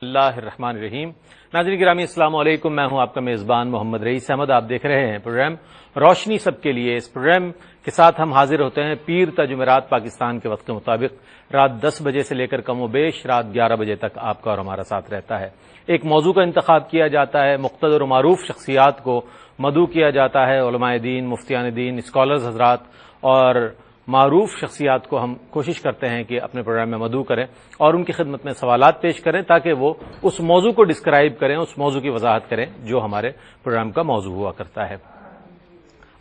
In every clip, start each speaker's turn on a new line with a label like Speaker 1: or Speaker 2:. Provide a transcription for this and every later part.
Speaker 1: اللہ الرحمن الرحیم۔ ناظرین گرامی السلام علیکم، میں ہوں آپ کا میزبان محمد رئیس احمد۔ آپ دیکھ رہے ہیں پروگرام روشنی سب کے لیے۔ اس پروگرام کے ساتھ ہم حاضر ہوتے ہیں پیر تا جمعرات پاکستان کے وقت کے مطابق رات 10 بجے سے لے کر کم و بیش رات 11 بجے تک آپ کا اور ہمارا ساتھ رہتا ہے۔ ایک موضوع کا انتخاب کیا جاتا ہے، مقتدر و معروف شخصیات کو مدعو کیا جاتا ہے، علماء دین، مفتیان دین، اسکالرز حضرات اور معروف شخصیات کو ہم کوشش کرتے ہیں کہ اپنے پروگرام میں مدعو کریں اور ان کی خدمت میں سوالات پیش کریں تاکہ وہ اس موضوع کو ڈسکرائب کریں، اس موضوع کی وضاحت کریں جو ہمارے پروگرام کا موضوع ہوا کرتا ہے۔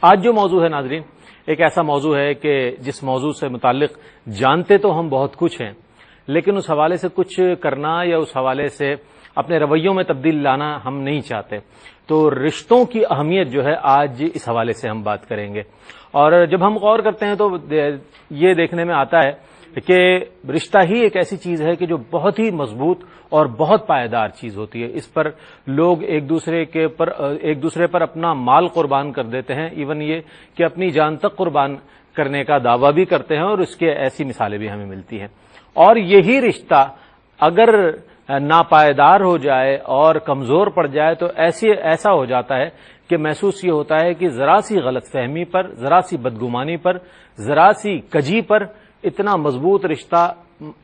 Speaker 1: آج جو موضوع ہے ناظرین، ایک ایسا موضوع ہے کہ جس موضوع سے متعلق جانتے تو ہم بہت کچھ ہیں، لیکن اس حوالے سے کچھ کرنا یا اس حوالے سے اپنے رویوں میں تبدیل لانا ہم نہیں چاہتے۔ تو رشتوں کی اہمیت جو ہے آج اس حوالے سے ہم بات کریں گے، اور جب ہم غور کرتے ہیں تو یہ دیکھنے میں آتا ہے کہ رشتہ ہی ایک ایسی چیز ہے کہ جو بہت ہی مضبوط اور بہت پائیدار چیز ہوتی ہے۔ اس پر لوگ ایک دوسرے پر اپنا مال قربان کر دیتے ہیں، ایون یہ کہ اپنی جان تک قربان کرنے کا دعویٰ بھی کرتے ہیں، اور اس کے ایسی مثالیں بھی ہمیں ملتی ہیں۔ اور یہی رشتہ اگر ناپائیدار ہو جائے اور کمزور پڑ جائے تو ایسا ہو جاتا ہے کہ محسوس یہ ہوتا ہے کہ ذرا سی غلط فہمی پر، ذرا سی بدگمانی پر، ذرا سی کجی پر اتنا مضبوط رشتہ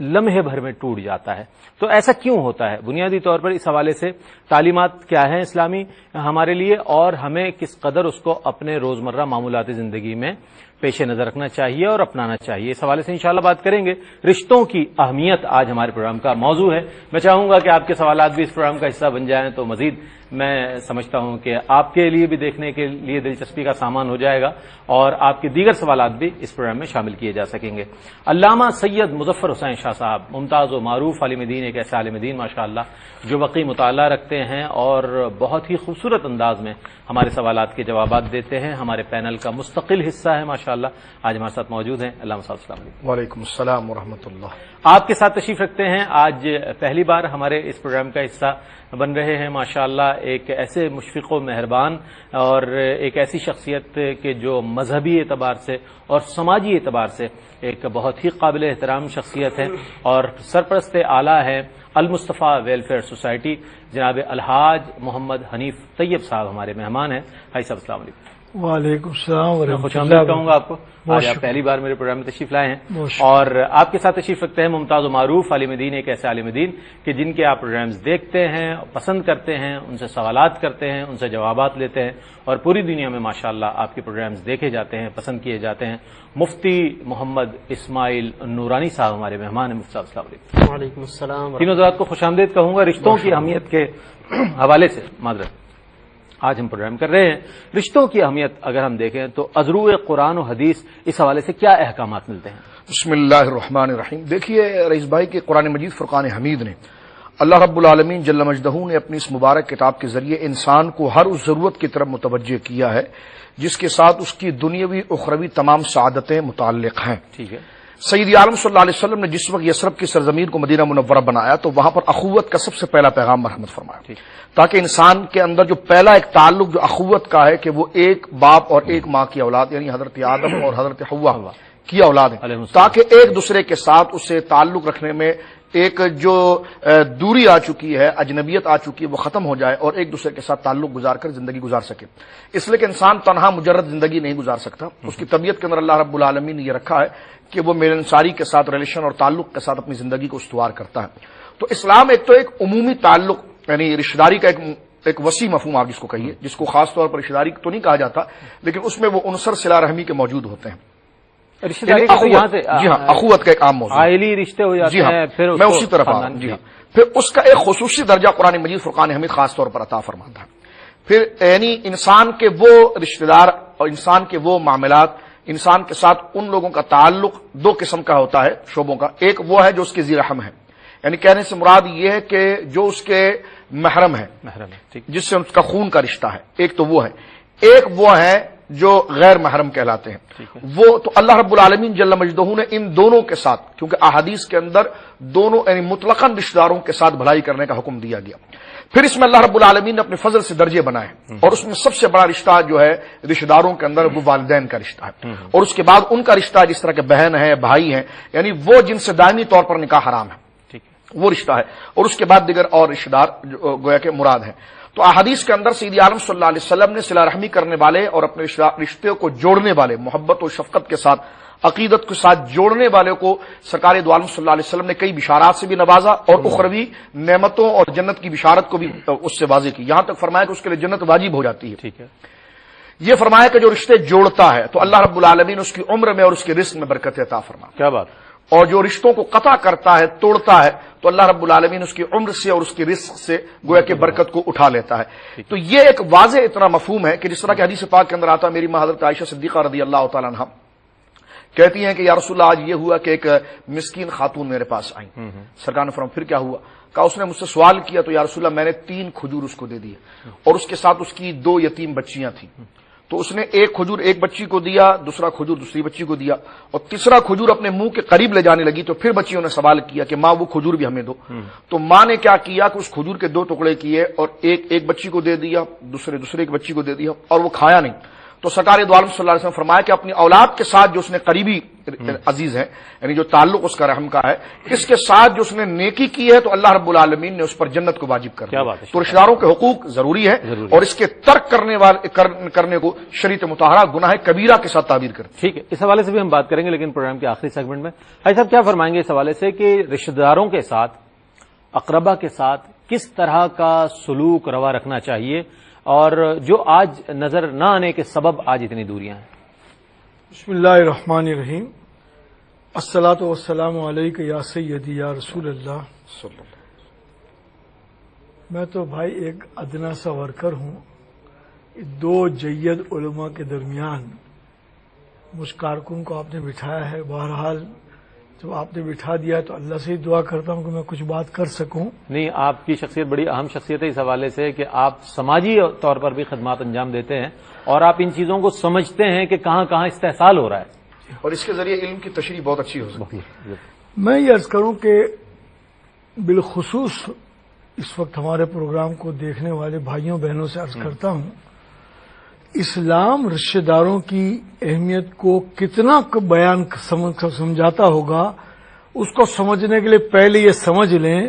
Speaker 1: لمحے بھر میں ٹوٹ جاتا ہے۔ تو ایسا کیوں ہوتا ہے؟ بنیادی طور پر اس حوالے سے تعلیمات کیا ہیں اسلامی ہمارے لیے، اور ہمیں کس قدر اس کو اپنے روزمرہ معمولاتی زندگی میں پیش نظر رکھنا چاہیے اور اپنانا چاہیے۔ اس حوالے سے انشاءاللہ بات کریں گے۔ رشتوں کی اہمیت آج ہمارے پروگرام کا موضوع ہے۔ میں چاہوں گا کہ آپ کے سوالات بھی اس پروگرام کا حصہ بن جائیں تو مزید میں سمجھتا ہوں کہ آپ کے لیے بھی دیکھنے کے لیے دلچسپی کا سامان ہو جائے گا، اور آپ کے دیگر سوالات بھی اس پروگرام میں شامل کیے جا سکیں گے۔ علامہ سید مظفر حسین شاہ صاحب، ممتاز و معروف عالم دین، ایک ایسے عالم دین ماشاءاللہ جو وقی مطالعہ رکھتے ہیں اور بہت ہی خوبصورت انداز میں ہمارے سوالات کے جوابات دیتے ہیں، ہمارے پینل کا مستقل حصہ ہے ماشاءاللہ، آج ہمارے ساتھ موجود ہیں۔ علامہ صاحب السلام علیکم۔
Speaker 2: وعلیکم السلام ورحمۃ اللہ۔
Speaker 1: آپ کے ساتھ تشریف رکھتے ہیں، آج پہلی بار ہمارے اس پروگرام کا حصہ بن رہے ہیں ماشاءاللہ، ایک ایسے مشفق و مہربان اور ایک ایسی شخصیت کہ جو مذہبی اعتبار سے اور سماجی اعتبار سے ایک بہت ہی قابل احترام شخصیت ہے اور سرپرست اعلیٰ ہے المصطفیٰ ویلفیئر سوسائٹی، جناب الحاج محمد حنیف طیب صاحب ہمارے مہمان ہیں۔ بھائی صاحب السلام علیکم۔
Speaker 2: وعلیکم السلام ورحمۃ
Speaker 1: خوش آمدید کہوں گا آپ کو، آج آپ پہلی بار میرے پروگرام میں تشریف لائے ہیں، اور آپ کے ساتھ تشریف رکھتے ہیں ممتاز و معروف عالم دین، ایک ایسے عالم دین کہ جن کے آپ پروگرامز دیکھتے ہیں، پسند کرتے ہیں، ان سے سوالات کرتے ہیں، ان سے جوابات لیتے ہیں، اور پوری دنیا میں ماشاءاللہ آپ کے پروگرامز دیکھے جاتے ہیں، پسند کیے جاتے ہیں۔ مفتی محمد اسماعیل نورانی صاحب ہمارے مہمان ہیں۔ مفتی صاحب السلام علیکم۔
Speaker 3: وعلیکم السلام۔
Speaker 1: تینوں حضرات کو خوش آمدید کہوں گا۔ رشتوں کی اہمیت کے حوالے سے معذرت آج ہم پروگرام کر رہے ہیں۔ رشتوں کی اہمیت اگر ہم دیکھیں تو ازروع قرآن و حدیث اس حوالے سے کیا احکامات ملتے ہیں؟
Speaker 2: بسم اللہ الرحمن الرحیم۔ دیکھیے رئیس بھائی کے قرآن مجید فرقان حمید نے اللہ رب العالمین جل مجدہ نے اپنی اس مبارک کتاب کے ذریعے انسان کو ہر اس ضرورت کی طرف متوجہ کیا ہے جس کے ساتھ اس کی دنیاوی اخروی تمام سعادتیں متعلق ہیں۔
Speaker 1: ٹھیک ہے۔
Speaker 2: سید عالم صلی اللہ علیہ وسلم نے جس وقت یثرب کی سرزمین کو مدینہ منورہ بنایا تو وہاں پر اخوت کا سب سے پہلا پیغام مرحمت فرمایا، تاکہ انسان کے اندر جو پہلا ایک تعلق جو اخوت کا ہے کہ وہ ایک باپ اور ایک ماں کی اولاد یعنی حضرت آدم اور حضرت حوا کی اولاد ہے، تاکہ ایک دوسرے کے ساتھ اسے تعلق رکھنے میں ایک جو دوری آ چکی ہے، اجنبیت آ چکی ہے، وہ ختم ہو جائے اور ایک دوسرے کے ساتھ تعلق گزار کر زندگی گزار سکے۔ اس لیے کہ انسان تنہا مجرد زندگی نہیں گزار سکتا، اس کی طبیعت کے اندر اللہ رب العالمین نے یہ رکھا ہے کہ وہ میل انصاری کے ساتھ ریلیشن اور تعلق کے ساتھ اپنی زندگی کو استوار کرتا ہے۔ تو اسلام ایک تو ایک عمومی تعلق یعنی رشتہ داری کا ایک وسیع مفہوم آپ جس کو کہیے، جس کو خاص طور پر رشتہ داری تو نہیں کہا جاتا، لیکن اس میں وہ عنصر صلہ رحمی کے موجود ہوتے ہیں۔
Speaker 1: رشتہ داری تو یہاں سے
Speaker 2: جی ہاں، اخوت کا ایک عام موضوع،
Speaker 1: عائلی رشتے ہو جاتے ہیں، پھر
Speaker 2: میں اسی طرف آ رہا ہوں۔ جی ہاں، پھر اس کا ایک خصوصی درجہ قرآن مجید فرقان حمید خاص طور پر عطا فرماتا ہے۔ پھر یعنی انسان کے وہ رشتہ دار اور انسان کے وہ معاملات، انسان کے ساتھ ان لوگوں کا تعلق دو قسم کا ہوتا ہے شعبوں کا۔ ایک وہ ہے جو اس کے ذی رحم ہے، یعنی کہنے سے مراد یہ ہے کہ جو اس کے محرم ہے، جس سے اس کا خون کا رشتہ ہے، ایک تو وہ ہے۔ ایک وہ ہے جو غیر محرم کہلاتے ہیں، وہ تو اللہ رب العالمین جل مجدہ نے ان دونوں کے ساتھ، کیونکہ احادیث کے اندر دونوں یعنی مطلقاً رشتہ داروں کے ساتھ بھلائی کرنے کا حکم دیا گیا۔ پھر اس میں اللہ رب العالمین نے اپنے فضل سے درجے بنائے، اور اس میں سب سے بڑا رشتہ جو ہے رشتہ داروں کے اندر وہ والدین کا رشتہ ہے، اور اس کے بعد ان کا رشتہ جس طرح کے بہن ہے، بھائی ہیں، یعنی وہ جن سے دائمی طور پر نکاح حرام ہے، وہ رشتہ ہے، اور اس کے بعد دیگر اور رشتہ دار گویا کہ مراد ہیں۔ تو احادیث کے اندر سید عالم صلی اللہ علیہ وسلم نے صلہ رحمی کرنے والے اور اپنے رشتے کو جوڑنے والے، محبت و شفقت کے ساتھ، عقیدت کے ساتھ جوڑنے والے کو سرکار دو عالم صلی اللہ علیہ وسلم نے کئی بشارات سے بھی نوازا اور اخروی نعمتوں اور جنت کی بشارت کو بھی اس سے واضح کی، یہاں تک فرمایا کہ اس کے لیے جنت واجب ہو جاتی ہے۔
Speaker 1: ٹھیک ہے،
Speaker 2: یہ فرمایا کہ جو رشتے جوڑتا ہے تو اللہ رب العالمین اس کی عمر میں اور اس کے رزق میں برکت عطا فرما،
Speaker 1: کیا بات،
Speaker 2: اور جو رشتوں کو قطع کرتا ہے، توڑتا ہے، تو اللہ رب العالمین اس کی عمر سے اور اس کی رزق سے گویا کہ برکت کو اٹھا لیتا ہے۔ تو یہ ایک واضح اتنا مفہوم ہے کہ جس طرح کہ حدیث پاک کے اندر آتا ہے، میری ماں حضرت عائشہ صدیقہ رضی اللہ تعالیٰ عنہا کہتی ہیں کہ یا رسول اللہ، آج یہ ہوا کہ ایک مسکین خاتون میرے پاس آئیں، سرکار نے فرمایا پھر کیا ہوا؟ کہا اس نے مجھ سے سوال کیا تو یا رسول اللہ میں نے 3 کھجور اس کو دے دیے، اور اس کے ساتھ اس کی 2 یتیم بچیاں تھیں، تو اس نے ایک کھجور ایک بچی کو دیا، دوسرا کھجور دوسری بچی کو دیا، اور تیسرا کھجور اپنے منہ کے قریب لے جانے لگی، تو پھر بچیوں نے سوال کیا کہ ماں وہ کھجور بھی ہمیں دو۔ تو ماں نے کیا کیا کہ اس کھجور کے 2 ٹکڑے کیے اور ایک بچی کو دے دیا، دوسرے ایک بچی کو دے دیا، اور وہ کھایا نہیں۔ تو سرکار دو عالم صلی اللہ علیہ وسلم فرمایا کہ اپنی اولاد کے ساتھ جو اس نے قریبی عزیز ہیں، یعنی جو تعلق اس کا رحم کا ہے، اس کے ساتھ جو اس نے نیکی کی ہے تو اللہ رب العالمین نے اس پر جنت کو واجب کر دیا۔ تو رشتہ داروں کے حقوق ضروری ہے، اور اس کے ترک کرنے کو شریعت مطہرہ گناہ کبیرہ کے ساتھ تعبیر کرتی ہے۔
Speaker 1: ٹھیک ہے، اس حوالے سے بھی ہم بات کریں گے، لیکن پروگرام کے آخری سیگمنٹ میں حاجی صاحب کیا فرمائیں گے اس حوالے سے کہ رشتہ داروں کے ساتھ، اقربا کے ساتھ کس طرح کا سلوک روا رکھنا چاہیے، اور جو آج نظر نہ آنے کے سبب آج اتنی دوریاں ہیں؟
Speaker 3: بسم اللہ الرحمن الرحیم، الصلاۃ والسلام علیک یا سیدی یا رسول اللہ۔ میں تو بھائی ایک ادنا سا ورکر ہوں، 2 جید علماء کے درمیان مجھ کارکن کو آپ نے بٹھایا ہے۔ بہرحال جب آپ نے بٹھا دیا تو اللہ سے ہی دعا کرتا ہوں کہ میں کچھ بات کر سکوں۔
Speaker 1: نہیں، آپ کی شخصیت بڑی اہم شخصیت ہے اس حوالے سے کہ آپ سماجی طور پر بھی خدمات انجام دیتے ہیں، اور آپ ان چیزوں کو سمجھتے ہیں کہ کہاں کہاں استحصال ہو رہا ہے،
Speaker 2: اور اس کے ذریعے علم کی تشریح بہت اچھی ہو سکتی ہے۔
Speaker 3: میں یہ عرض کروں کہ بالخصوص اس وقت ہمارے پروگرام کو دیکھنے والے بھائیوں بہنوں سے عرض کرتا ہوں، اسلام رشتہ داروں کی اہمیت کو کتنا بیان سمجھاتا ہوگا، اس کو سمجھنے کے لیے پہلے یہ سمجھ لیں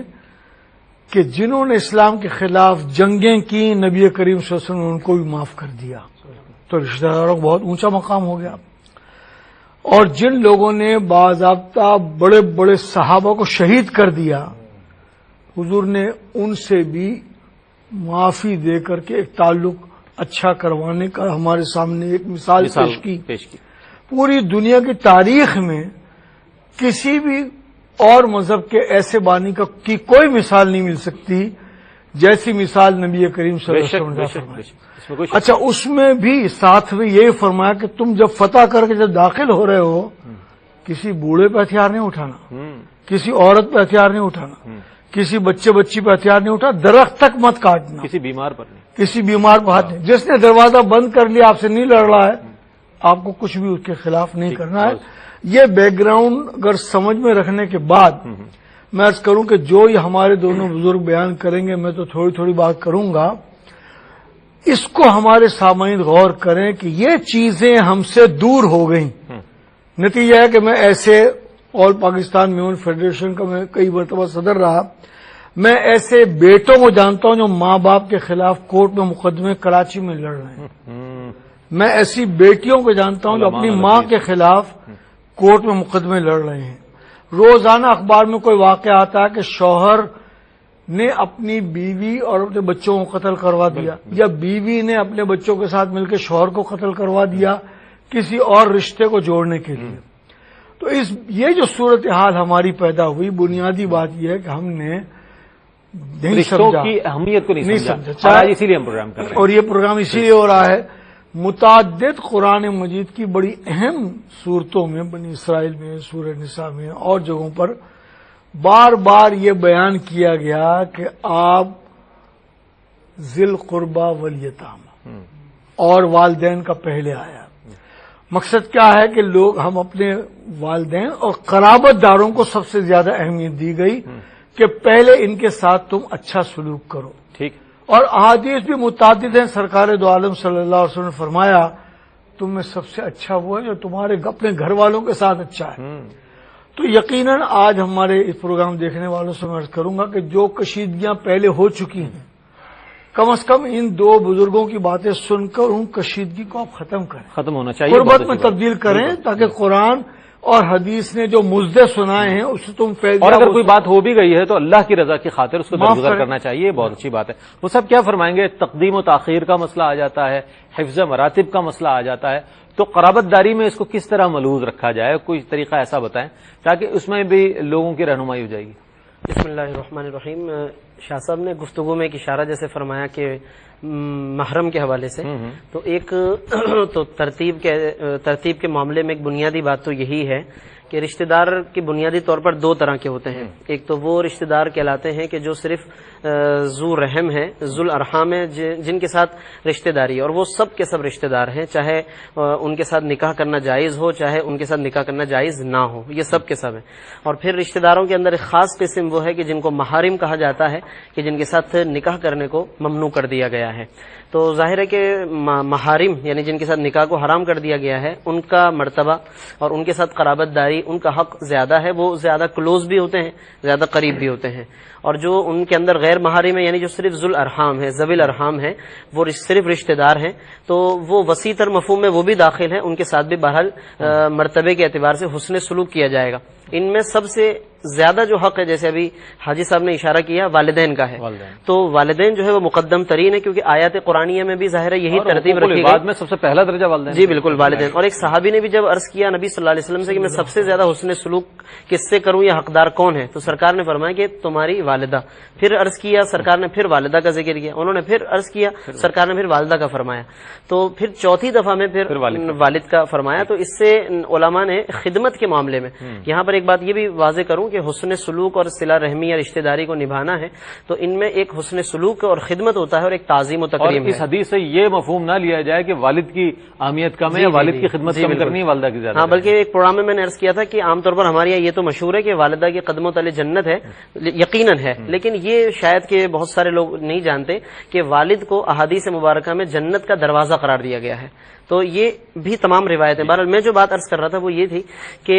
Speaker 3: کہ جنہوں نے اسلام کے خلاف جنگیں کی، نبی کریم صلی اللہ علیہ وسلم نے ان کو بھی معاف کر دیا، تو رشتہ داروں کو بہت اونچا مقام ہو گیا۔ اور جن لوگوں نے باضابطہ بڑے بڑے صحابہ کو شہید کر دیا، حضور نے ان سے بھی معافی دے کر کے ایک تعلق اچھا کروانے کا ہمارے سامنے ایک مثال پیش کی۔ پوری دنیا کی تاریخ میں کسی بھی اور مذہب کے ایسے بانی کی کوئی مثال نہیں مل سکتی جیسی مثال نبی کریم صلی اللہ علیہ وسلم نے فرمائی۔ اچھا، اس میں بھی ساتھ میں یہ فرمایا کہ تم جب فتح کر کے جب داخل ہو رہے ہو، کسی بوڑھے پہ ہتھیار نہیں اٹھانا، کسی عورت پہ ہتھیار نہیں اٹھانا، کسی بچے بچی پہ ہتھیار نہیں اٹھانا، درخت تک مت کاٹنا،
Speaker 1: کسی بیمار پر نہیں،
Speaker 3: کسی بیمار کو ہاتھ نہیں۔ جس نے دروازہ بند کر لیا آپ سے نہیں لڑ رہا ہے، آپ کو کچھ بھی اس کے خلاف نہیں کرنا ہے۔ یہ بیک گراؤنڈ اگر سمجھ میں رکھنے کے بعد میں عرض کروں کہ جو یہ ہمارے دونوں بزرگ بیان کریں گے، میں تو تھوڑی تھوڑی بات کروں گا، اس کو ہمارے سامعین غور کریں کہ یہ چیزیں ہم سے دور ہو گئیں۔ نتیجہ ہے کہ میں ایسے آل پاکستان میون فیڈریشن کا میں کئی مرتبہ صدر رہا، میں ایسے بیٹوں کو جانتا ہوں جو ماں باپ کے خلاف کورٹ میں مقدمے کراچی میں لڑ رہے ہیں، میں ایسی بیٹیوں کو جانتا ہوں جو اپنی ماں کے خلاف کورٹ میں مقدمے لڑ رہے ہیں۔ روزانہ اخبار میں کوئی واقعہ آتا ہے کہ شوہر نے اپنی بیوی اور اپنے بچوں کو قتل کروا دیا، یا بیوی نے اپنے بچوں کے ساتھ مل کے شوہر کو قتل کروا دیا کسی اور رشتے کو جوڑنے کے لیے۔ تو یہ جو صورتحال ہماری پیدا ہوئی، بنیادی بات یہ ہے کہ ہم نے
Speaker 1: رشتوں کی اہمیت کو نہیں سمجھا، اسی لیے ہم پروگرام کر رہے ہیں،
Speaker 3: اور یہ پروگرام اسی لیے ہو رہا ہے۔ متعدد قرآن مجید کی بڑی اہم صورتوں میں، بنی اسرائیل میں، سورہ نساء میں اور جگہوں پر بار بار یہ بیان کیا گیا کہ آپ ذی القربى والیتامى اور والدین کا پہلے آیا۔ مقصد کیا ہے کہ ہم اپنے والدین اور قرابت داروں کو سب سے زیادہ اہمیت دی گئی کہ پہلے ان کے ساتھ تم اچھا سلوک کرو۔
Speaker 1: ٹھیک،
Speaker 3: اور احادیث بھی متعدد ہیں، سرکار دو عالم صلی اللہ علیہ وسلم نے فرمایا تم میں سب سے اچھا وہ ہے جو تمہارے اپنے گھر والوں کے ساتھ اچھا ہے۔ تو یقیناً آج ہمارے اس پروگرام دیکھنے والوں سے میں عرض کروں گا کہ جو کشیدگیاں پہلے ہو چکی ہیں، کم از کم ان دو بزرگوں کی باتیں سن کر ان کشیدگی کو آپ ختم کریں،
Speaker 1: ختم ہونا چاہیے،
Speaker 3: قربت میں تبدیل کریں، تاکہ قرآن اور حدیث نے جو مزدے سنائے ہیں اس سے تم فیض،
Speaker 1: اور اگر کوئی بات ہو بھی گئی ہے تو اللہ کی رضا کی خاطر اس کو درگزر کرنا چاہیے، بہت اچھی بات ہے۔ وہ سب کیا فرمائیں گے؟ تقدیم و تاخیر کا مسئلہ آ جاتا ہے، حفظ مراتب کا مسئلہ آ جاتا ہے، تو قرابت داری میں اس کو کس طرح ملحوظ رکھا جائے، کوئی طریقہ ایسا بتائیں تاکہ اس میں بھی لوگوں کی رہنمائی ہو جائے گی۔
Speaker 4: بسم اللہ الرحمن الرحیم۔ شاہ صاحب نے گفتگو میں ایک اشارہ جیسے فرمایا کہ محرم کے حوالے سے، تو ایک تو ترتیب کے معاملے میں ایک بنیادی بات تو یہی ہے کہ رشتہ دار کی بنیادی طور پر دو طرح کے ہوتے ہیں۔ ایک تو وہ رشتہ دار کہلاتے ہیں کہ جو صرف ذو رحم ہے، ذو الارحام ہے، جن کے ساتھ رشتہ داری ہے، اور وہ سب کے سب رشتہ دار ہیں، چاہے ان کے ساتھ نکاح کرنا جائز ہو، چاہے ان کے ساتھ نکاح کرنا جائز نہ ہو، یہ سب کے سب ہیں۔ اور پھر رشتہ داروں کے اندر ایک خاص قسم وہ ہے کہ جن کو محارم کہا جاتا ہے، کہ جن کے ساتھ نکاح کرنے کو ممنوع کر دیا گیا ہے۔ تو ظاہر ہے کہ محارم یعنی جن کے ساتھ نکاح کو حرام کر دیا گیا ہے، ان کا مرتبہ اور ان کے ساتھ قرابت داری، ان کا حق زیادہ ہے، وہ زیادہ کلوز بھی ہوتے ہیں، زیادہ قریب بھی ہوتے ہیں۔ اور جو ان کے اندر غیر محارم ہے، یعنی جو صرف ذو الارحام ہے، ذوی الارحام ہے، وہ صرف رشتہ دار ہیں، تو وہ وسیع تر مفہوم میں وہ بھی داخل ہیں، ان کے ساتھ بھی بہرحال مرتبے کے اعتبار سے حسن سلوک کیا جائے گا۔ ان میں سب سے زیادہ جو حق ہے، جیسے ابھی حاجی صاحب نے اشارہ کیا، والدین کا ہے۔ تو والدین جو ہے وہ مقدم ترین ہے، کیونکہ آیات قرآنیہ میں بھی ظاہر ہے یہی ترتیب رکھی
Speaker 1: بعد میں سب سے پہلا درجہ والدین۔
Speaker 4: جی بالکل، والدین۔ اور ایک صحابی نے بھی جب عرض کیا نبی صلی اللہ علیہ وسلم سے کہ میں سب سے زیادہ حسن سلوک کس سے کروں یا حقدار کون ہے، تو سرکار نے فرمایا کہ تمہاری والدہ۔ پھر عرض کیا، سرکار نے پھر والدہ کا ذکر کیا، انہوں نے پھر عرض کیا، سرکار نے پھر والدہ کا فرمایا، تو پھر چوتھی دفعہ میں پھر والد کا فرمایا۔ تو اس سے علماء نے خدمت کے معاملے میں یہاں پر ایک بات یہ بھی واضح کروں کہ حسن سلوک اور صلہ رحمی یا رشتہ داری کو نبھانا ہے، تو ان میں ایک حسن سلوک اور خدمت ہوتا ہے اور ایک تعظیم و تکریم ہے۔
Speaker 1: اس حدیث سے یہ مفہوم نہ لیا جائے کہ والد کی اہمیت کم ہے یا والد کی خدمت کم کرنی ہے، والدہ کی زیادہ۔
Speaker 4: ہاں، بلکہ ایک پروگرام میں نے عرض کیا تھا کہ عام طور پر ہمارے یہاں یہ تو مشہور ہے کہ والدہ کے قدموں تلے جنت ہے، یقیناً ہے، لیکن یہ شاید کہ بہت سارے لوگ نہیں جانتے کہ والد کو احادیث مبارکہ میں جنت کا دروازہ قرار دیا گیا ہے۔ تو یہ بھی تمام روایتیں، بہرحال میں جو بات عرض کر رہا تھا وہ یہ تھی کہ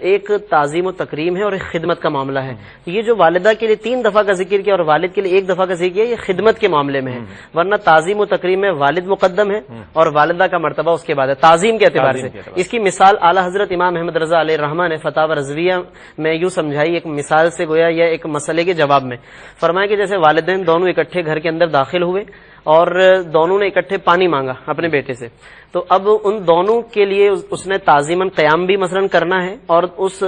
Speaker 4: ایک تعظیم و تکریم ہے اور ایک خدمت کا معاملہ ہے۔ یہ جو والدہ کے لیے 3 دفعہ کا ذکر کیا اور والد کے لیے 1 دفعہ کا ذکر کیا، یہ خدمت کے معاملے میں ہے، ورنہ تعظیم و تکریم میں والد مقدم ہے اور والدہ کا مرتبہ اس کے بعد ہے، تعظیم کے اعتبار سے۔ اس کی مثال اعلیٰ حضرت امام احمد رضا علیہ الرحمہ نے فتاوی رضویہ میں یوں سمجھائی، ایک مثال سے گویا یا ایک مسئلے کے جواب میں فرمایا کہ جیسے والدین دونوں اکٹھے گھر کے اندر داخل ہوئے اور دونوں نے اکٹھے پانی مانگا اپنے بیٹے سے، تو اب ان دونوں کے لیے اس نے تعظیماً قیام بھی مثلاً کرنا ہے اور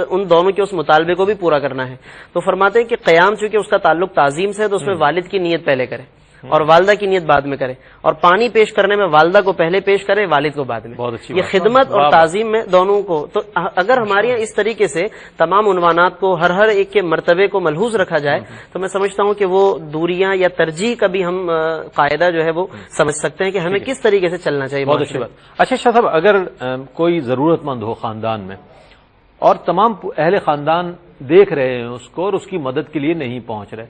Speaker 4: ان دونوں کے اس مطالبے کو بھی پورا کرنا ہے۔ تو فرماتے ہیں کہ قیام چونکہ اس کا تعلق تعظیم سے ہے، تو اس میں والد کی نیت پہلے کرے اور والدہ کی نیت بعد میں کرے، اور پانی پیش کرنے میں والدہ کو پہلے پیش کرے، والد کو بعد میں۔ یہ خدمت اور تعظیم میں دونوں کو، تو اگر ہمارے یہاں اس طریقے سے تمام عنوانات کو ہر ایک کے مرتبے کو ملحوظ رکھا جائے تو میں سمجھتا ہوں کہ وہ دوریاں یا ترجیح کا بھی ہم قاعدہ جو ہے وہ سمجھ سکتے ہیں کہ ہمیں کس طریقے سے چلنا چاہیے۔
Speaker 1: بہت اچھی بات۔ اچھا شاہ صاحب، اگر کوئی ضرورت مند ہو خاندان میں اور تمام اہل خاندان دیکھ رہے ہیں اس کو اور اس کی مدد کے لیے نہیں پہنچ رہے،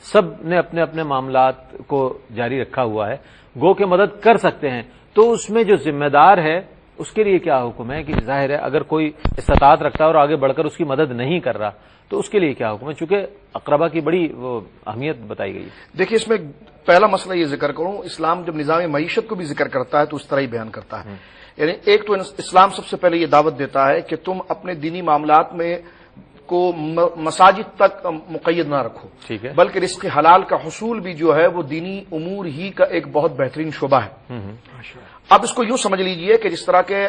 Speaker 1: سب نے اپنے اپنے معاملات کو جاری رکھا ہوا ہے، گو کہ مدد کر سکتے ہیں، تو اس میں جو ذمہ دار ہے اس کے لیے کیا حکم ہے؟ کہ ظاہر ہے اگر کوئی استطاعت رکھتا ہے اور آگے بڑھ کر اس کی مدد نہیں کر رہا تو اس کے لیے کیا حکم ہے؟ چونکہ اقربا کی بڑی وہ اہمیت بتائی گئی ہے۔
Speaker 2: دیکھیے، اس میں پہلا مسئلہ یہ ذکر کروں، اسلام جب نظام معیشت کو بھی ذکر کرتا ہے تو اس طرح ہی بیان کرتا ہے۔ یعنی ایک تو اسلام سب سے پہلے یہ دعوت دیتا ہے کہ تم اپنے دینی معاملات میں کو مساجد تک مقید نہ رکھو، ٹھیک ہے، بلکہ رزق حلال کا حصول بھی جو ہے وہ دینی امور ہی کا ایک بہت بہترین شعبہ ہے۔ اب اس کو یوں سمجھ لیجئے کہ جس طرح کے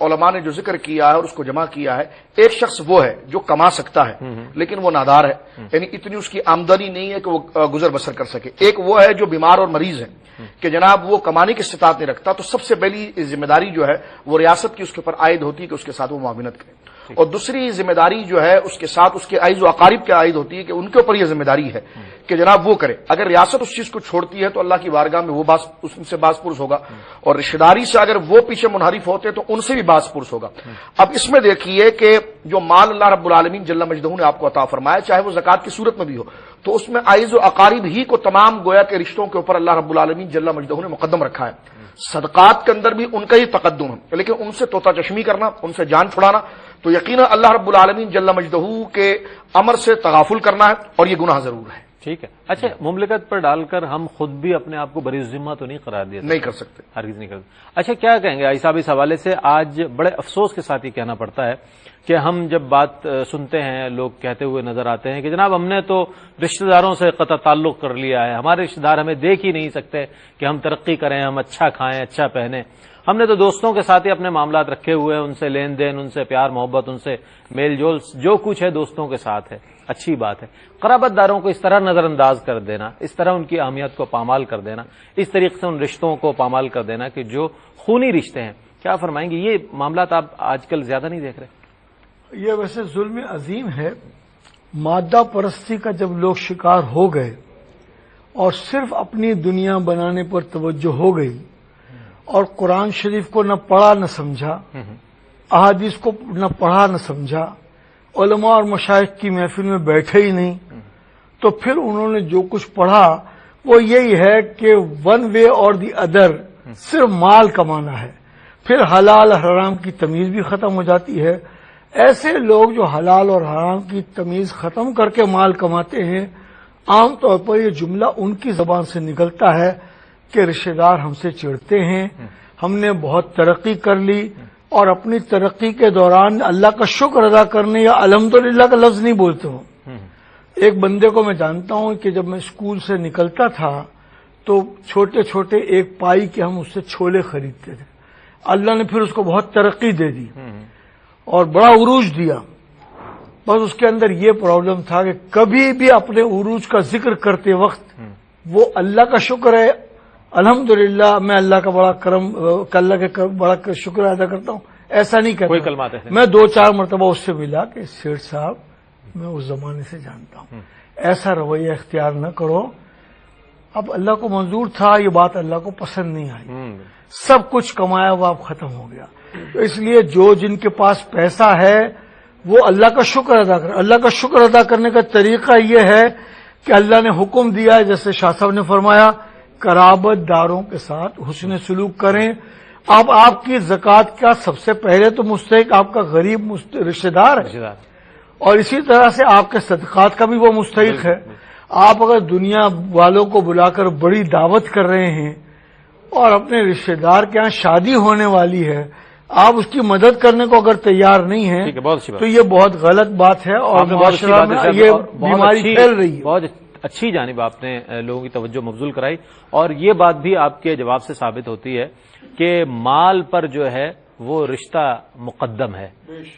Speaker 2: علماء نے جو ذکر کیا ہے اور اس کو جمع کیا ہے، ایک شخص وہ ہے جو کما سکتا ہے لیکن وہ نادار ہے، یعنی اتنی اس کی آمدنی نہیں ہے کہ وہ گزر بسر کر سکے۔ ایک وہ ہے جو بیمار اور مریض ہے کہ جناب وہ کمانے کی استطاعت نہیں رکھتا، تو سب سے پہلی ذمہ داری جو ہے وہ ریاست کی اس کے اوپر عائد ہوتی ہے کہ اس کے ساتھ وہ معاونت کرے، اور دوسری ذمہ داری جو ہے اس کے ساتھ اس کے عائد و اقارب کے عائد ہوتی ہے کہ ان کے اوپر یہ ذمہ داری ہے کہ جناب وہ کرے۔ اگر ریاست اس چیز کو چھوڑتی ہے تو اللہ کی بارگاہ میں وہ ان سے باز پرس ہوگا، اور رشتہ داری سے اگر وہ پیچھے منحرف ہوتے تو ان سے بھی باز پرس ہوگا۔ اب اس میں دیکھیے کہ جو مال اللہ رب العالمین جل مجدہ نے آپ کو عطا فرمایا، چاہے وہ زکوٰۃ کی صورت میں بھی ہو، تو اس میں عائز و اقارب ہی کو تمام گویا کے رشتوں کے اوپر اللہ رب العالمین جل مجدہ نے مقدم رکھا ہے۔ صدقات کے اندر بھی ان کا ہی تقدم ہے، لیکن ان سے طوطا چشمی کرنا، ان سے جان چھڑانا، تو یقینا اللہ رب العالمین جل مجدہ کے امر سے تغافل کرنا ہے اور یہ گناہ ضرور ہے.
Speaker 1: ٹھیک ہے. اچھا، مملکت پر ڈال کر ہم خود بھی اپنے آپ کو بری ذمہ تو نہیں قرار دیا
Speaker 2: نہیں کر سکتے،
Speaker 1: ہرگز نہیں کر سکتے. اچھا، کیا کہیں گے صاحب اس حوالے سے؟ آج بڑے افسوس کے ساتھ یہ کہنا پڑتا ہے کہ ہم جب بات سنتے ہیں لوگ کہتے ہوئے نظر آتے ہیں کہ جناب ہم نے تو رشتہ داروں سے قطع تعلق کر لیا ہے، ہمارے رشتہ دار ہمیں دیکھ ہی نہیں سکتے کہ ہم ترقی کریں، ہم اچھا کھائیں، اچھا پہنیں، ہم نے تو دوستوں کے ساتھ ہی اپنے معاملات رکھے ہوئے ہیں، ان سے لین دین، ان سے پیار محبت، ان سے میل جول، جو کچھ ہے دوستوں کے ساتھ ہے. اچھی بات ہے. قرابت داروں کو اس طرح نظر انداز کر دینا، اس طرح ان کی اہمیت کو پامال کر دینا، اس طریقے سے ان رشتوں کو پامال کر دینا کہ جو خونی رشتے ہیں، کیا فرمائیں گے؟ یہ معاملات آپ آج کل زیادہ نہیں دیکھ رہے؟
Speaker 3: یہ ویسے ظلم عظیم ہے. مادہ پرستی کا جب لوگ شکار ہو گئے اور صرف اپنی دنیا بنانے پر توجہ ہو گئی اور قرآن شریف کو نہ پڑھا نہ سمجھا، احادیث کو نہ پڑھا نہ سمجھا، علماء اور مشائخ کی محفل میں بیٹھے ہی نہیں، تو پھر انہوں نے جو کچھ پڑھا وہ یہی ہے کہ ون وے اور دی ادر، صرف مال کمانا ہے. پھر حلال حرام کی تمیز بھی ختم ہو جاتی ہے. ایسے لوگ جو حلال اور حرام کی تمیز ختم کر کے مال کماتے ہیں، عام طور پر یہ جملہ ان کی زبان سے نکلتا ہے کہ رشتہ دار ہم سے چڑھتے ہیں، ہم نے بہت ترقی کر لی، اور اپنی ترقی کے دوران اللہ کا شکر ادا کرنے یا الحمدللہ کا لفظ نہیں بولتے ہوں. ایک بندے کو میں جانتا ہوں کہ جب میں اسکول سے نکلتا تھا تو چھوٹے چھوٹے ایک پائی کے ہم اس سے چھولے خریدتے تھے. اللہ نے پھر اس کو بہت ترقی دے دی اور بڑا عروج دیا. بس اس کے اندر یہ پرابلم تھا کہ کبھی بھی اپنے عروج کا ذکر کرتے وقت وہ اللہ کا شکر ہے، الحمدللہ میں اللہ کا بڑا کرم، اللہ کا بڑا شکر ادا کرتا ہوں، ایسا نہیں کہتا.
Speaker 1: کوئی کلمات ایسے
Speaker 3: میں 2-4 مرتبہ اس سے ملا کہ سیٹھ صاحب میں اس زمانے سے جانتا ہوں، ایسا رویہ اختیار نہ کرو. اب اللہ کو منظور تھا، یہ بات اللہ کو پسند نہیں آئی، سب کچھ کمایا ہوا اب ختم ہو گیا. تو اس لیے جو جن کے پاس پیسہ ہے وہ اللہ کا شکر ادا کرے. اللہ کا شکر ادا کرنے کا طریقہ یہ ہے کہ اللہ نے حکم دیا ہے، جیسے شاہ صاحب نے فرمایا، قرابت داروں کے ساتھ حسن سلوک کریں. اب آپ کی زکوٰۃ کا سب سے پہلے تو مستحق آپ کا غریب رشتہ دار ہے، اور اسی طرح سے آپ کے صدقات کا بھی وہ مستحق ہے. آپ اگر دنیا والوں کو بلا کر بڑی دعوت کر رہے ہیں اور اپنے رشتہ دار کے ہاں شادی ہونے والی ہے، آپ اس کی مدد کرنے کو اگر تیار نہیں ہیں تو یہ بہت غلط بات ہے اور معاشرہ میں یہ بیماری پھیل رہی ہے.
Speaker 1: بہت اچھی جانب آپ نے لوگوں کی توجہ مبذول کرائی، اور یہ بات بھی آپ کے جواب سے ثابت ہوتی ہے کہ مال پر جو ہے وہ رشتہ مقدم ہے.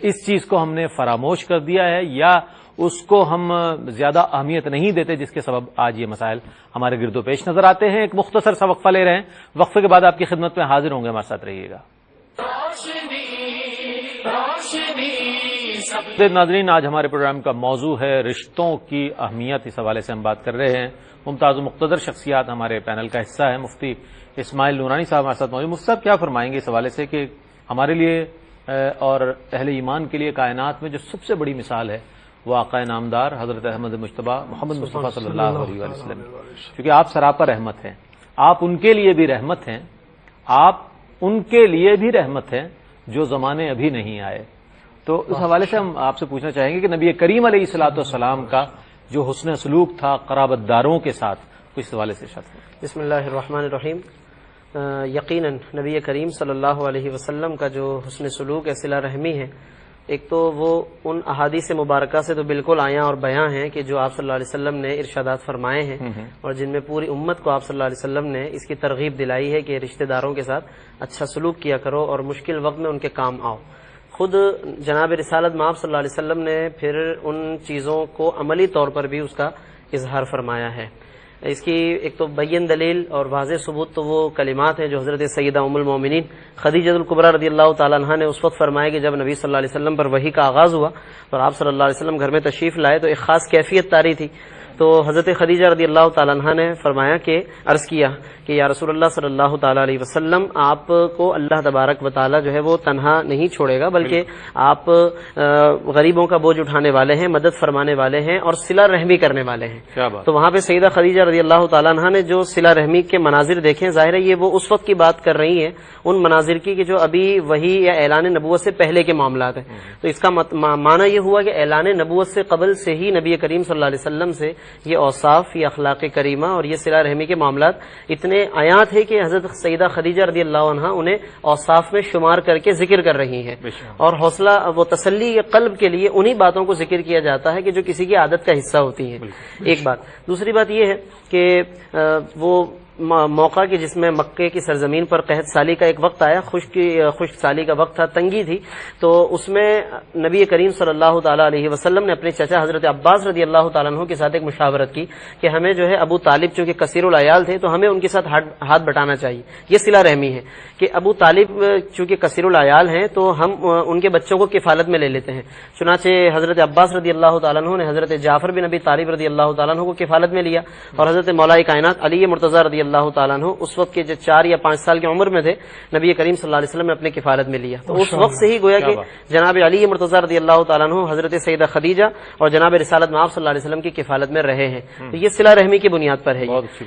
Speaker 1: اس چیز کو ہم نے فراموش کر دیا ہے یا اس کو ہم زیادہ اہمیت نہیں دیتے، جس کے سبب آج یہ مسائل ہمارے گرد و پیش نظر آتے ہیں. ایک مختصر سا وقفہ لے رہے ہیں، وقفے کے بعد آپ کی خدمت میں حاضر ہوں گے، ہمارے ساتھ رہیے گا. ناظرین، آج ہمارے پروگرام کا موضوع ہے رشتوں کی اہمیت. اس حوالے سے ہم بات کر رہے ہیں. ممتاز و مقتدر شخصیات ہمارے پینل کا حصہ ہے. مفتی اسماعیل نورانی صاحب ہمارے ساتھ موجود. مفتی صاحب، کیا فرمائیں گے اس حوالے سے کہ ہمارے لیے اور اہل ایمان کے لیے کائنات میں جو سب سے بڑی مثال ہے وہ آقا نامدار حضرت احمد مجتبیٰ محمد مصطفیٰ صلی اللہ علیہ وسلم، کیونکہ آپ سراپا رحمت ہیں، آپ ان کے لیے بھی رحمت ہیں، آپ ان کے لیے بھی رحمت ہیں جو زمانے ابھی نہیں آئے. تو اس حوالے سے ہم آپ سے پوچھنا چاہیں گے کہ نبی کریم علیہ الصلوۃ والسلام کا جو حسن سلوک تھا قرابت داروں کے ساتھ، اس حوالے سے شرط.
Speaker 4: بسم اللہ الرحمن الرحیم. یقیناً نبی کریم صلی اللہ علیہ وسلم کا جو حسن سلوک ہے، صلہ رحمی ہے، ایک تو وہ ان احادیث مبارکہ سے تو بالکل آیاں اور بیاں ہیں کہ جو آپ صلی اللہ علیہ وسلم نے ارشادات فرمائے ہیں اور جن میں پوری امت کو آپ صلی اللہ علیہ وسلم نے اس کی ترغیب دلائی ہے کہ رشتہ داروں کے ساتھ اچھا سلوک کیا کرو اور مشکل وقت میں ان کے کام آؤ. خود جناب رسالت مآب صلی اللہ علیہ وسلم نے پھر ان چیزوں کو عملی طور پر بھی اس کا اظہار فرمایا ہے. اس کی ایک تو بین دلیل اور واضح ثبوت تو وہ کلمات ہیں جو حضرت سیدہ ام المومنین خدیجہ الکبریٰ رضی اللہ تعالیٰ عنہ نے اس وقت فرمایا کہ جب نبی صلی اللہ علیہ وسلم پر وحی کا آغاز ہوا اور آپ صلی اللہ علیہ وسلم گھر میں تشریف لائے تو ایک خاص کیفیت طاری تھی. تو حضرت خدیجہ رضی اللہ تعالیٰ عنہ نے فرمایا کہ عرض کیا کہ یا رسول اللہ صلی اللہ تعالیٰ علیہ وسلم، آپ کو اللہ تبارک و تعالیٰ جو ہے وہ تنہا نہیں چھوڑے گا، بلکہ آپ غریبوں کا بوجھ اٹھانے والے ہیں، مدد فرمانے والے ہیں اور صلہ رحمی کرنے والے ہیں۔ تو وہاں پہ سیدہ خدیجہ رضی اللہ تعالیٰ عنہ نے جو صلہ رحمی کے مناظر دیکھے، ظاہر ہے یہ وہ اس وقت کی بات کر رہی ہیں ان مناظر کی کہ جو ابھی وحی یا اعلان نبوت سے پہلے کے معاملات ہیں۔ تو اس کا معنی یہ ہوا کہ اعلان نبوت سے قبل سے ہی نبی کریم صلی اللہ علیہ وسلم سے یہ اوصاف، یہ اخلاق کریمہ اور یہ صلہ رحمی کے معاملات اتنے آیات ہے کہ حضرت سیدہ خدیجہ رضی اللہ عنہا انہیں اوصاف میں شمار کر کے ذکر کر رہی ہیں، اور حوصلہ و تسلی قلب کے لیے انہی باتوں کو ذکر کیا جاتا ہے کہ جو کسی کی عادت کا حصہ ہوتی ہیں۔ ایک بات۔ دوسری بات یہ ہے کہ وہ موقع کہ جس میں مکے کی سرزمین پر قحط سالی کا ایک وقت آیا، خشک سالی کا وقت تھا، تنگی تھی، تو اس میں نبی کریم صلی اللہ تعالیٰ علیہ وسلم نے اپنے چچا حضرت عباس رضی اللہ تعالیٰ عنہ کے ساتھ ایک مشاورت کی کہ ہمیں جو ہے ابو طالب چونکہ کثیر العیال تھے تو ہمیں ان کے ساتھ ہاتھ بٹانا چاہیے۔ یہ صلہ رحمی ہے کہ ابو طالب چونکہ کثیر العیال ہیں تو ہم ان کے بچوں کو کفالت میں لے لیتے ہیں۔ چنانچہ حضرت عباس رضی اللہ تعالیٰ عنہ نے حضرت جعفر بن ابی طالب رضی اللہ تعالیٰ عنہ کو کفالت میں لیا، اور حضرت مولا کائنات علی مرتضیٰ رضی اللہ تعالیٰ عنہ اس وقت کے جو 4 یا 5 سال کی عمر میں تھے، نبی کریم صلی اللہ علیہ وسلم نے اپنے کفالت میں لیا۔ تو اس وقت سے ہی گویا کہ جناب علی مرتضیٰ رضی اللہ تعالیٰ عنہ حضرت سیدہ خدیجہ اور جناب رسالت مآب صلی اللہ علیہ وسلم کی کفالت میں رہے ہیں۔ تو یہ صلہ رحمی کی بنیاد پر ہے۔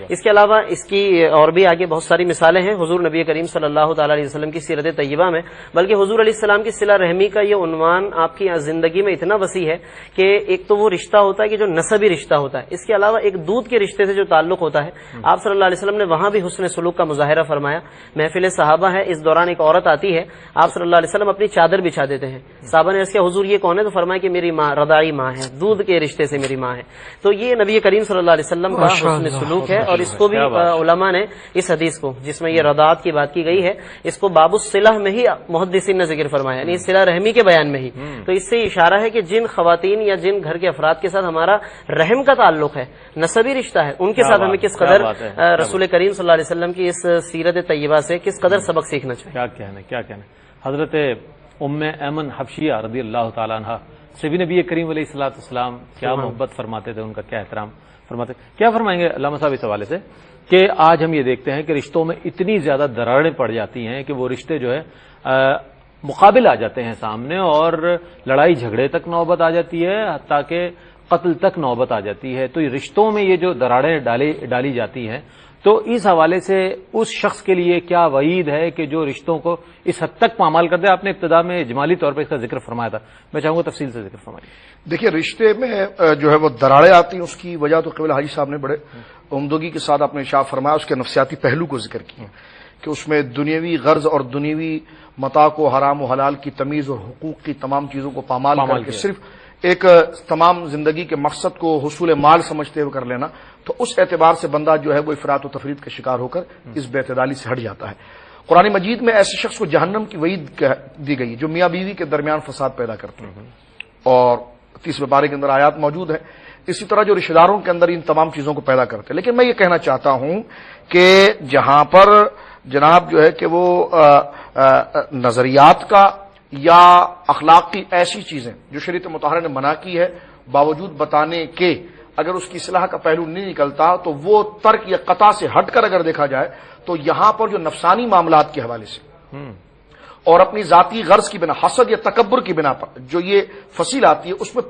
Speaker 4: اس کے علاوہ اس کی اور بھی آگے بہت ساری مثالیں ہیں حضور نبی کریم صلی اللہ تعالیٰ علیہ وسلم کی سیرت طیبہ میں، بلکہ حضور علیہ السلام کی صلہ رحمی کا یہ عنوان آپ کی زندگی میں اتنا وسیع ہے کہ ایک تو وہ رشتہ ہوتا ہے کہ جو نسبی رشتہ ہوتا ہے، اس کے علاوہ ایک دودھ کے رشتے سے جو تعلق ہوتا ہے، آپ صلی اللہ علیہ وسلم نے وہاں بھی حسن سلوک کا مظاہرہ فرمایا۔ محفل صحابہ ہے، اس دوران ایک عورت آتی ہے، آپ صلی اللہ علیہ وسلم اپنی چادر بچھا دیتے ہیں۔ صحابہ نے عرض کیا حضور یہ کون ہے؟ تو فرمایا کہ میری ماں، رضاعی ماں ہے، دودھ کے رشتے سے میری ماں ہے۔ تو یہ نبی کریم صلی اللہ علیہ وسلم کا حسن سلوک ہے، اور اس کو بھی علماء نے اس حدیث کو جس میں یہ رضاعت کی بات کی گئی ہے، اس کو باب الصلہ میں ہی محدثین نے ذکر فرمایا، یعنی صلہ رحمی کے بیان میں ہی۔ تو اس سے اشارہ ہے کہ جن خواتین یا جن گھر کے افراد کے ساتھ ہمارا رحم کا تعلق ہے، نسبی رشتہ ہے، ان کے ساتھ ہمیں کس قدر رسول کریم صلی اللہ علیہ وسلم کی اس سیرت طیبہ سے کس قدر سبق سیکھنا چاہیے۔
Speaker 1: کیا کہنا حضرت ام ایمن حبشیہ رضی اللہ تعالیٰ عنہ سے بھی نبی کریم علیہ الصلوۃ والسلام کیا محبت فرماتے تھے، ان کا کیا احترام فرماتے، کیا فرمائیں گے علامہ صاحب اس حوالے سے کہ آج ہم یہ دیکھتے ہیں کہ رشتوں میں اتنی زیادہ دراڑیں پڑ جاتی ہیں کہ وہ رشتے جو ہے مقابل آ جاتے ہیں سامنے، اور لڑائی جھگڑے تک نوبت آ جاتی ہے، حتیٰ کہ قتل تک نوبت آ جاتی ہے۔ تو یہ رشتوں میں یہ جو دراڑیں ڈالی جاتی ہیں، تو اس حوالے سے اس شخص کے لیے کیا وعید ہے کہ جو رشتوں کو اس حد تک پامال کر دے؟ آپ نے ابتدا میں اجمالی طور پر اس کا ذکر فرمایا تھا، میں چاہوں گا تفصیل سے ذکر فرمائیے۔
Speaker 2: دیکھیے رشتے میں جو ہے وہ دراڑیں آتی ہیں، اس کی وجہ تو قبل حاجی صاحب نے بڑے عمدگی کے ساتھ اپنے ارشاد فرمایا، اس کے نفسیاتی پہلو کو ذکر کیا کہ اس میں دنیاوی غرض اور دنیاوی متاع کو، حرام و حلال کی تمیز اور حقوق کی تمام چیزوں کو پامال کر کے صرف ایک تمام زندگی کے مقصد کو حصول مال سمجھتے ہوئے کر لینا، تو اس اعتبار سے بندہ جو ہے وہ افراط و تفرید کا شکار ہو کر اس بے اعتدالی سے ہٹ جاتا ہے۔ قرآن مجید میں ایسے شخص کو جہنم کی وعید دی گئی جو میاں بیوی کے درمیان فساد پیدا کرتے ہیں، اور 30ویں پارے کے اندر آیات موجود ہیں۔ اسی طرح جو رشتہ داروں کے اندر ان تمام چیزوں کو پیدا کرتے ہیں۔ لیکن میں یہ کہنا چاہتا ہوں کہ جہاں پر جناب جو ہے کہ وہ نظریات کا یا اخلاق کی ایسی چیزیں جو شریعت مطہرہ نے منع کی ہے، باوجود بتانے کے اگر اس کی اصلاح کا پہلو نہیں نکلتا تو وہ ترک یا قطع سے ہٹ کر اگر دیکھا جائے تو یہاں پر جو نفسانی معاملات کے حوالے سے اور اپنی ذاتی غرض کی بنا، حسد یا تکبر کی بنا پر جو یہ فصیل آتی ہے، اس میں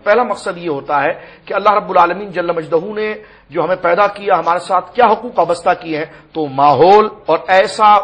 Speaker 2: پہلا مقصد یہ ہوتا ہے کہ اللہ رب العالمین جل مجدہ نے جو ہمیں پیدا کیا، ہمارے ساتھ کیا حقوق وابستہ کیے ہیں، تو ماحول اور ایسا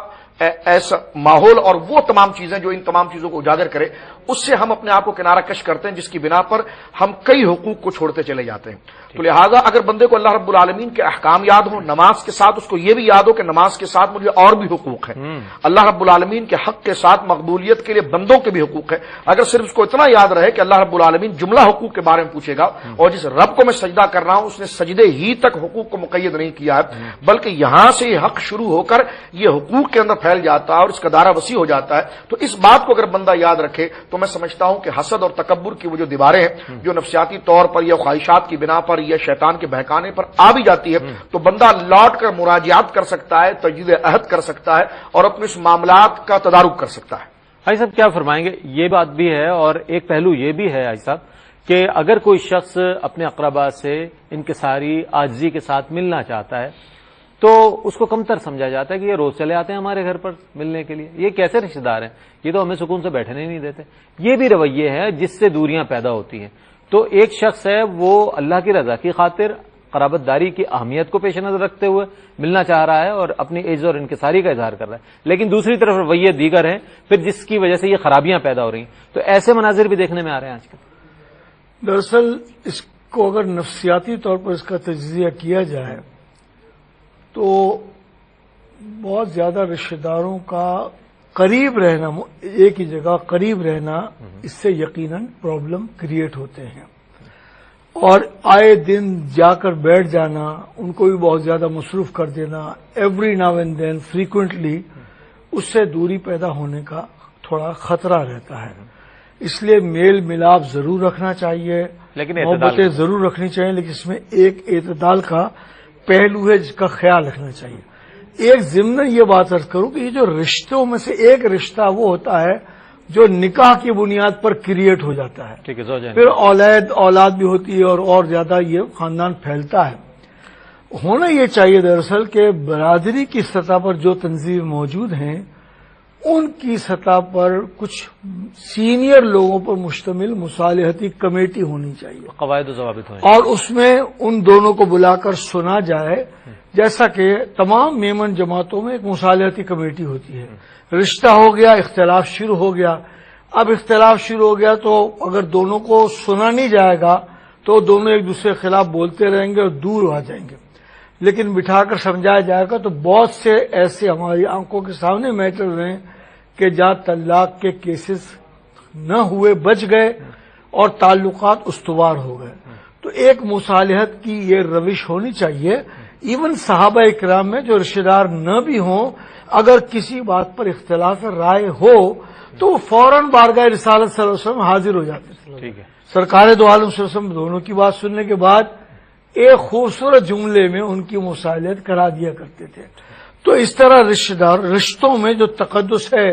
Speaker 2: ماحول اور وہ تمام چیزیں جو ان تمام چیزوں کو اجاگر کرے، اس سے ہم اپنے آپ کو کنارہ کش کرتے ہیں، جس کی بنا پر ہم کئی حقوق کو چھوڑتے چلے جاتے ہیں۔ تو لہٰذا اگر بندے کو اللہ رب العالمین کے احکام یاد ہوں، نماز کے ساتھ اس کو یہ بھی یاد ہو کہ نماز کے ساتھ مجھے اور بھی حقوق ہیں، اللہ رب العالمین کے حق کے ساتھ مقبولیت کے لیے بندوں کے بھی حقوق ہیں، اگر صرف اس کو اتنا یاد رہے کہ اللہ رب العالمین جملہ حقوق کے بارے میں پوچھے گا، اور جس رب کو میں سجدہ کر رہا ہوں اس نے سجدے ہی تک حقوق کو مقید نہیں کیا ہے، بلکہ یہاں سے یہ حق شروع ہو کر یہ حقوق کے اندر پھیل جاتا ہے اور اس کا دائرہ وسیع ہو جاتا ہے۔ تو اس بات کو اگر بندہ یاد رکھے تو میں سمجھتا ہوں کہ حسد اور تکبر کی وہ جو دیواریں ہیں جو نفسیاتی طور پر یا خواہشات کی بنا پر یا شیطان کے بہکانے پر آ بھی جاتی ہے، تو بندہ لوٹ کر مراجعات کر سکتا ہے، تجدید عہد کر سکتا ہے اور اپنے اس معاملات کا تدارک کر سکتا ہے۔
Speaker 1: حاجی صاحب کیا فرمائیں گے؟ یہ بات بھی ہے، اور ایک پہلو یہ بھی ہے حاجی صاحب کہ اگر کوئی شخص اپنے اقربا سے انکساری عاجزی کے ساتھ ملنا چاہتا ہے تو اس کو کمتر سمجھا جاتا ہے کہ یہ روز چلے آتے ہیں ہمارے گھر پر ملنے کے لیے، یہ کیسے رشتہ دار ہیں، یہ تو ہمیں سکون سے بیٹھنے نہیں دیتے. یہ بھی رویے ہیں جس سے دوریاں پیدا ہوتی ہیں. تو ایک شخص ہے وہ اللہ کی رضا کی خاطر قرابت داری کی اہمیت کو پیش نظر رکھتے ہوئے ملنا چاہ رہا ہے اور اپنی عجز اور انکساری کا اظہار کر رہا ہے، لیکن دوسری طرف رویے دیگر ہیں پھر جس کی وجہ سے یہ خرابیاں پیدا ہو رہی ہیں. تو ایسے مناظر بھی دیکھنے میں آ رہے ہیں آج کل.
Speaker 3: دراصل اس کو اگر نفسیاتی طور پر اس کا تجزیہ کیا جائے تو بہت زیادہ رشتہ داروں کا قریب رہنا، ایک ہی جگہ قریب رہنا، اس سے یقیناً پرابلم کریٹ ہوتے ہیں، اور آئے دن جا کر بیٹھ جانا، ان کو بھی بہت زیادہ مصروف کر دینا، every now and then frequently, اس سے دوری پیدا ہونے کا تھوڑا خطرہ رہتا ہے. اس لیے میل ملاپ ضرور رکھنا چاہیے،
Speaker 1: لیکن
Speaker 3: محبتیں ضرور رکھنی چاہیے، لیکن اس میں ایک اعتدال کا پہلو ہے جس کا خیال رکھنا چاہیے. ایک ضمن یہ بات عرض کروں کہ یہ جو رشتوں میں سے ایک رشتہ وہ ہوتا ہے جو نکاح کی بنیاد پر کریٹ ہو جاتا ہے،
Speaker 1: ٹھیک ہے، زوجین
Speaker 3: پھر اولاد بھی ہوتی ہے اور زیادہ یہ خاندان پھیلتا ہے. ہونا یہ چاہیے دراصل کہ برادری کی سطح پر جو تنظیم موجود ہیں ان کی سطح پر کچھ سینئر لوگوں پر مشتمل مصالحتی کمیٹی ہونی چاہیے،
Speaker 1: قواعد و ضوابط ہیں،
Speaker 3: اور اس میں ان دونوں کو بلا کر سنا جائے، جیسا کہ تمام میمن جماعتوں میں ایک مصالحتی کمیٹی ہوتی ہے. رشتہ ہو گیا، اختلاف شروع ہو گیا، اب اختلاف شروع ہو گیا تو اگر دونوں کو سنا نہیں جائے گا تو دونوں ایک دوسرے کے خلاف بولتے رہیں گے اور دور آ جائیں گے. لیکن بٹھا کر سمجھایا جائے گا تو بہت سے ایسے ہماری آنکھوں کے سامنے میٹر ہیں کہ جہاں طلاق کے کیسز نہ ہوئے، بچ گئے اور تعلقات استوار ہو گئے. تو ایک مصالحت کی یہ روش ہونی چاہیے. ایون صحابہ اکرام میں جو رشتہ دار نہ بھی ہوں، اگر کسی بات پر اختلاف رائے ہو تو وہ فوراً بارگاہ رسالت صلی اللہ علیہ وسلم حاضر ہو جاتے تھے.
Speaker 1: ٹھیک ہے،
Speaker 3: سرکار دو عالم صلی اللہ علیہ وسلم دونوں کی بات سننے کے بعد ایک خوبصورت جملے میں ان کی مصالحت کرا دیا کرتے تھے. تو اس طرح رشتوں میں جو تقدس ہے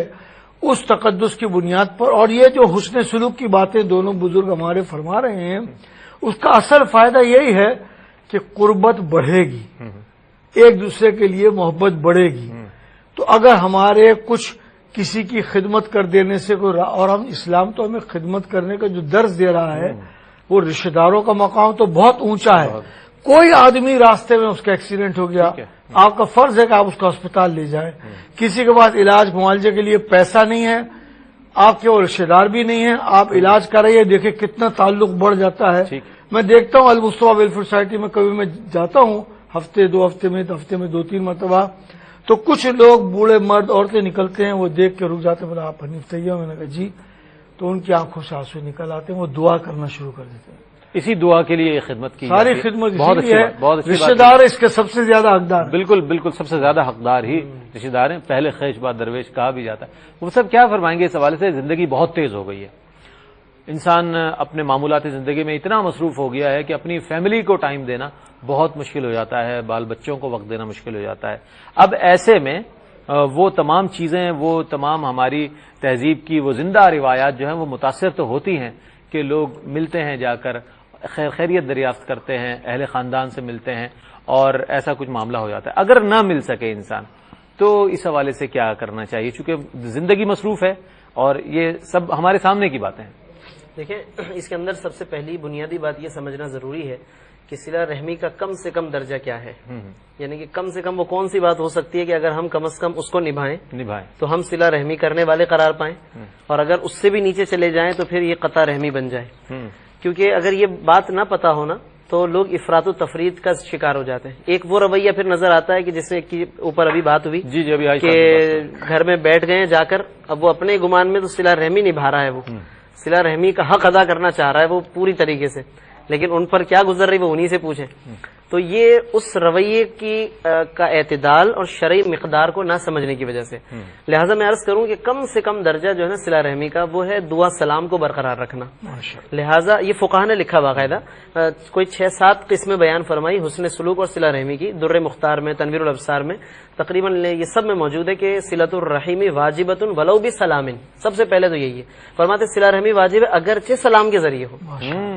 Speaker 3: اس تقدس کی بنیاد پر، اور یہ جو حسن سلوک کی باتیں دونوں بزرگ ہمارے فرما رہے ہیں، اس کا اصل فائدہ یہی ہے کہ قربت بڑھے گی، ایک دوسرے کے لیے محبت بڑھے گی. تو اگر ہمارے کچھ کسی کی خدمت کر دینے سے کوئی، اور ہم اسلام تو ہمیں خدمت کرنے کا جو درس دے رہا ہے، وہ رشتہ داروں کا مقام تو بہت اونچا ہے. کوئی آدمی راستے میں اس کا ایکسیڈنٹ ہو گیا، آپ کا فرض ہے کہ آپ اس کو اسپتال لے جائیں. کسی کے پاس علاج معالجے کے لیے پیسہ نہیں ہے، آپ کے وہ رشتہ دار بھی نہیں ہے، آپ علاج کرائیے، دیکھیں کتنا تعلق بڑھ جاتا ہے. میں دیکھتا ہوں المصطفیٰ ویلفیئر سوسائٹی میں کبھی میں جاتا ہوں ہفتے میں 2-3 مرتبہ، تو کچھ لوگ بوڑھے مرد عورتیں نکلتے ہیں، وہ دیکھ کے رک جاتے ہیں، بولا آپ حنیف طیب؟ میں نے کہا جی. تو ان کی آنکھوں سے آنسو نکل آتے ہیں، وہ دعا کرنا شروع کر دیتے ہیں.
Speaker 1: اسی دعا کے لیے یہ خدمت کی
Speaker 3: ساری
Speaker 1: جاتی ہے.
Speaker 3: خدمت
Speaker 1: بہت
Speaker 3: اسی
Speaker 1: اچھی
Speaker 3: لیے
Speaker 1: بات، بہت اچھی
Speaker 3: رشتہ
Speaker 1: بات.
Speaker 3: دار اس کے سب سے زیادہ حقدار ہیں.
Speaker 1: بالکل سب سے زیادہ حقدار ہی رشتہ دار ہیں. پہلے خیش بات درویش کہا بھی جاتا ہے. وہ سب کیا فرمائیں گے اس حوالے سے؟ زندگی بہت تیز ہو گئی ہے، انسان اپنے معمولات زندگی میں اتنا مصروف ہو گیا ہے کہ اپنی فیملی کو ٹائم دینا بہت مشکل ہو جاتا ہے، بال بچوں کو وقت دینا مشکل ہو جاتا ہے. اب ایسے میں وہ تمام چیزیں، وہ تمام ہماری تہذیب کی وہ زندہ روایات جو ہیں وہ متاثر تو ہوتی ہیں کہ لوگ ملتے ہیں، جا کر خیریت دریافت کرتے ہیں، اہل خاندان سے ملتے ہیں اور ایسا کچھ معاملہ ہو جاتا ہے. اگر نہ مل سکے انسان تو اس حوالے سے کیا کرنا چاہیے؟ چونکہ زندگی مصروف ہے اور یہ سب ہمارے سامنے کی باتیں ہیں.
Speaker 4: دیکھیں، اس کے اندر سب سے پہلی بنیادی بات یہ سمجھنا ضروری ہے کہ صلہ رحمی کا کم سے کم درجہ کیا ہے. یعنی کہ کم سے کم وہ کون سی بات ہو سکتی ہے کہ اگر ہم کم از کم اس کو نبھائیں تو ہم صلہ رحمی کرنے والے قرار پائیں، اور اگر اس سے بھی نیچے چلے جائیں تو پھر یہ قطع رحمی بن جائے. کیونکہ اگر یہ بات نہ پتا ہونا تو لوگ افراط و تفرید کا شکار ہو جاتے ہیں. ایک وہ رویہ پھر نظر آتا ہے کہ جس میں اوپر ابھی بات ہوئی کہ گھر میں بیٹھ گئے جا کر، اب وہ اپنے گمان میں تو صلہ رحمی نبھا رہا ہے، وہ صلہ رحمی کا حق ادا کرنا چاہ رہا ہے وہ پوری طریقے سے، لیکن ان پر کیا گزر رہی وہ انہی سے پوچھیں. تو یہ اس رویے کا اعتدال اور شرعی مقدار کو نہ سمجھنے کی وجہ سے. لہٰذا میں عرض کروں کہ کم سے کم درجہ جو ہے نا صلہ رحمی کا وہ ہے دعا سلام کو برقرار رکھنا. لہٰذا یہ فقہا نے لکھا باقاعدہ کوئی 6-7 قسمیں بیان فرمائی حسن سلوک اور صلہ رحمی کی. در مختار میں، تنویر الابصار میں، تقریباً یہ سب میں موجود ہے کہ صلۃ الرحیم واجبۃ ولو بسلام. سب سے پہلے تو یہی ہے، فرماتے صلہ رحمی واجب ہے اگرچہ سلام کے ذریعے ہو.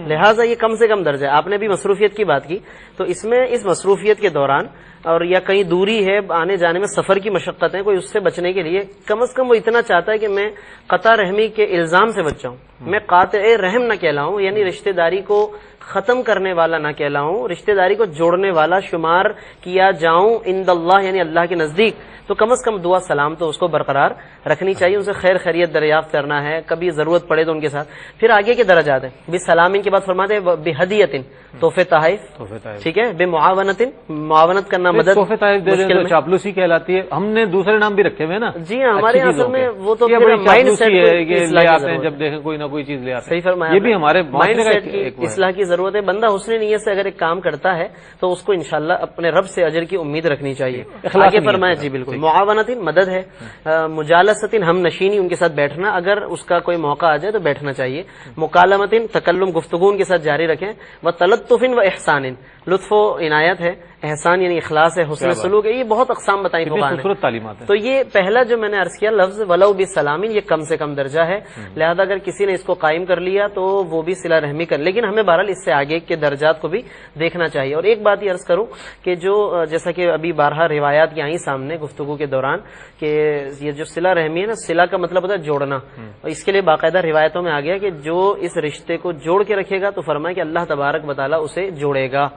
Speaker 4: لہٰذا یہ کم سے کم درجہ ہے. آپ نے بھی مصروفیت کی بات کی، تو اس میں اس مصروفیت کے دوران اور یا کہیں دوری ہے، آنے جانے میں سفر کی مشقت ہے، کوئی اس سے بچنے کے لیے کم از کم وہ اتنا چاہتا ہے کہ میں قطع رحمی کے الزام سے بچ جاؤں، میں قاطع رحم نہ کہلاؤں، یعنی رشتہ داری کو ختم کرنے والا نہ کہلاؤں، رشتہ داری کو جوڑنے والا شمار کیا جاؤں عند اللہ، یعنی اللہ کے نزدیک. تو کم از کم دعا سلام تو اس کو برقرار رکھنی چاہیے، ان سے خیر خیریت دریافت کرنا ہے، کبھی ضرورت پڑے تو ان کے ساتھ. پھر آگے کے درجات ہیں. بسلام کے بعد فرماتے ہیں بہدیت، تحفے تحائف، ٹھیک ہے. بے معاونت کرنا، مدد.
Speaker 1: تحفے تحائف دے دیں تو چاپلوسی کہلاتی ہے. ہم نے دوسرے نام بھی رکھے ہوئے نا.
Speaker 4: جی ہاں، ہمارے اصل میں وہ تو
Speaker 1: مائنڈ سیٹ لے آتے ہیں، جب دیکھیں کوئی نہ کوئی چیز لے آتے ہیں.
Speaker 4: صحیح فرمایا.
Speaker 1: یہ بھی ہمارے
Speaker 4: مائنڈ سیٹ کی اصلاح کی ضرورت ہے. بندہ حسن نیت سے اگر ایک کام کرتا ہے تو اس کو انشاءاللہ اپنے رب سے اجر کی امید رکھنی چاہیے. آگے فرمایا جی بالکل. معاونت مدد ہے، مجالست ہم نشینی، ان کے ساتھ بیٹھنا، اگر اس کا کوئی موقع آ جائے تو بیٹھنا چاہیے. مکالمت تکلم، گفتگو ان کے ساتھ جاری رکھیں. و تلطف و احسان، لطف و عنایت ہے. احسان یعنی اخلاص ہے، حسن سلوک ہے. یہ بہت اقسام بتائی
Speaker 1: خوبصورت تعلیمات ہیں.
Speaker 4: تو یہ پہلا جو میں نے عرض کیا لفظ ولو بسلام، یہ کم سے کم درجہ ہے. لہذا اگر کسی نے اس کو قائم کر لیا تو وہ بھی صلہ رحمی کر، لیکن ہمیں بہرحال اس سے آگے کے درجات کو بھی دیکھنا چاہیے. اور ایک بات یہ عرض کروں کہ جو جیسا کہ ابھی بارہا روایات کی آئیں سامنے گفتگو کے دوران کہ یہ جو صلہ رحمی ہے نا، صلہ کا مطلب ہوتا ہے جوڑنا. اور اس کے لیے باقاعدہ روایتوں میں آ گیا کہ جو اس رشتے کو جوڑ کے رکھے گا تو فرمایا کہ اللہ تبارک و تعالیٰ اسے جوڑے گا،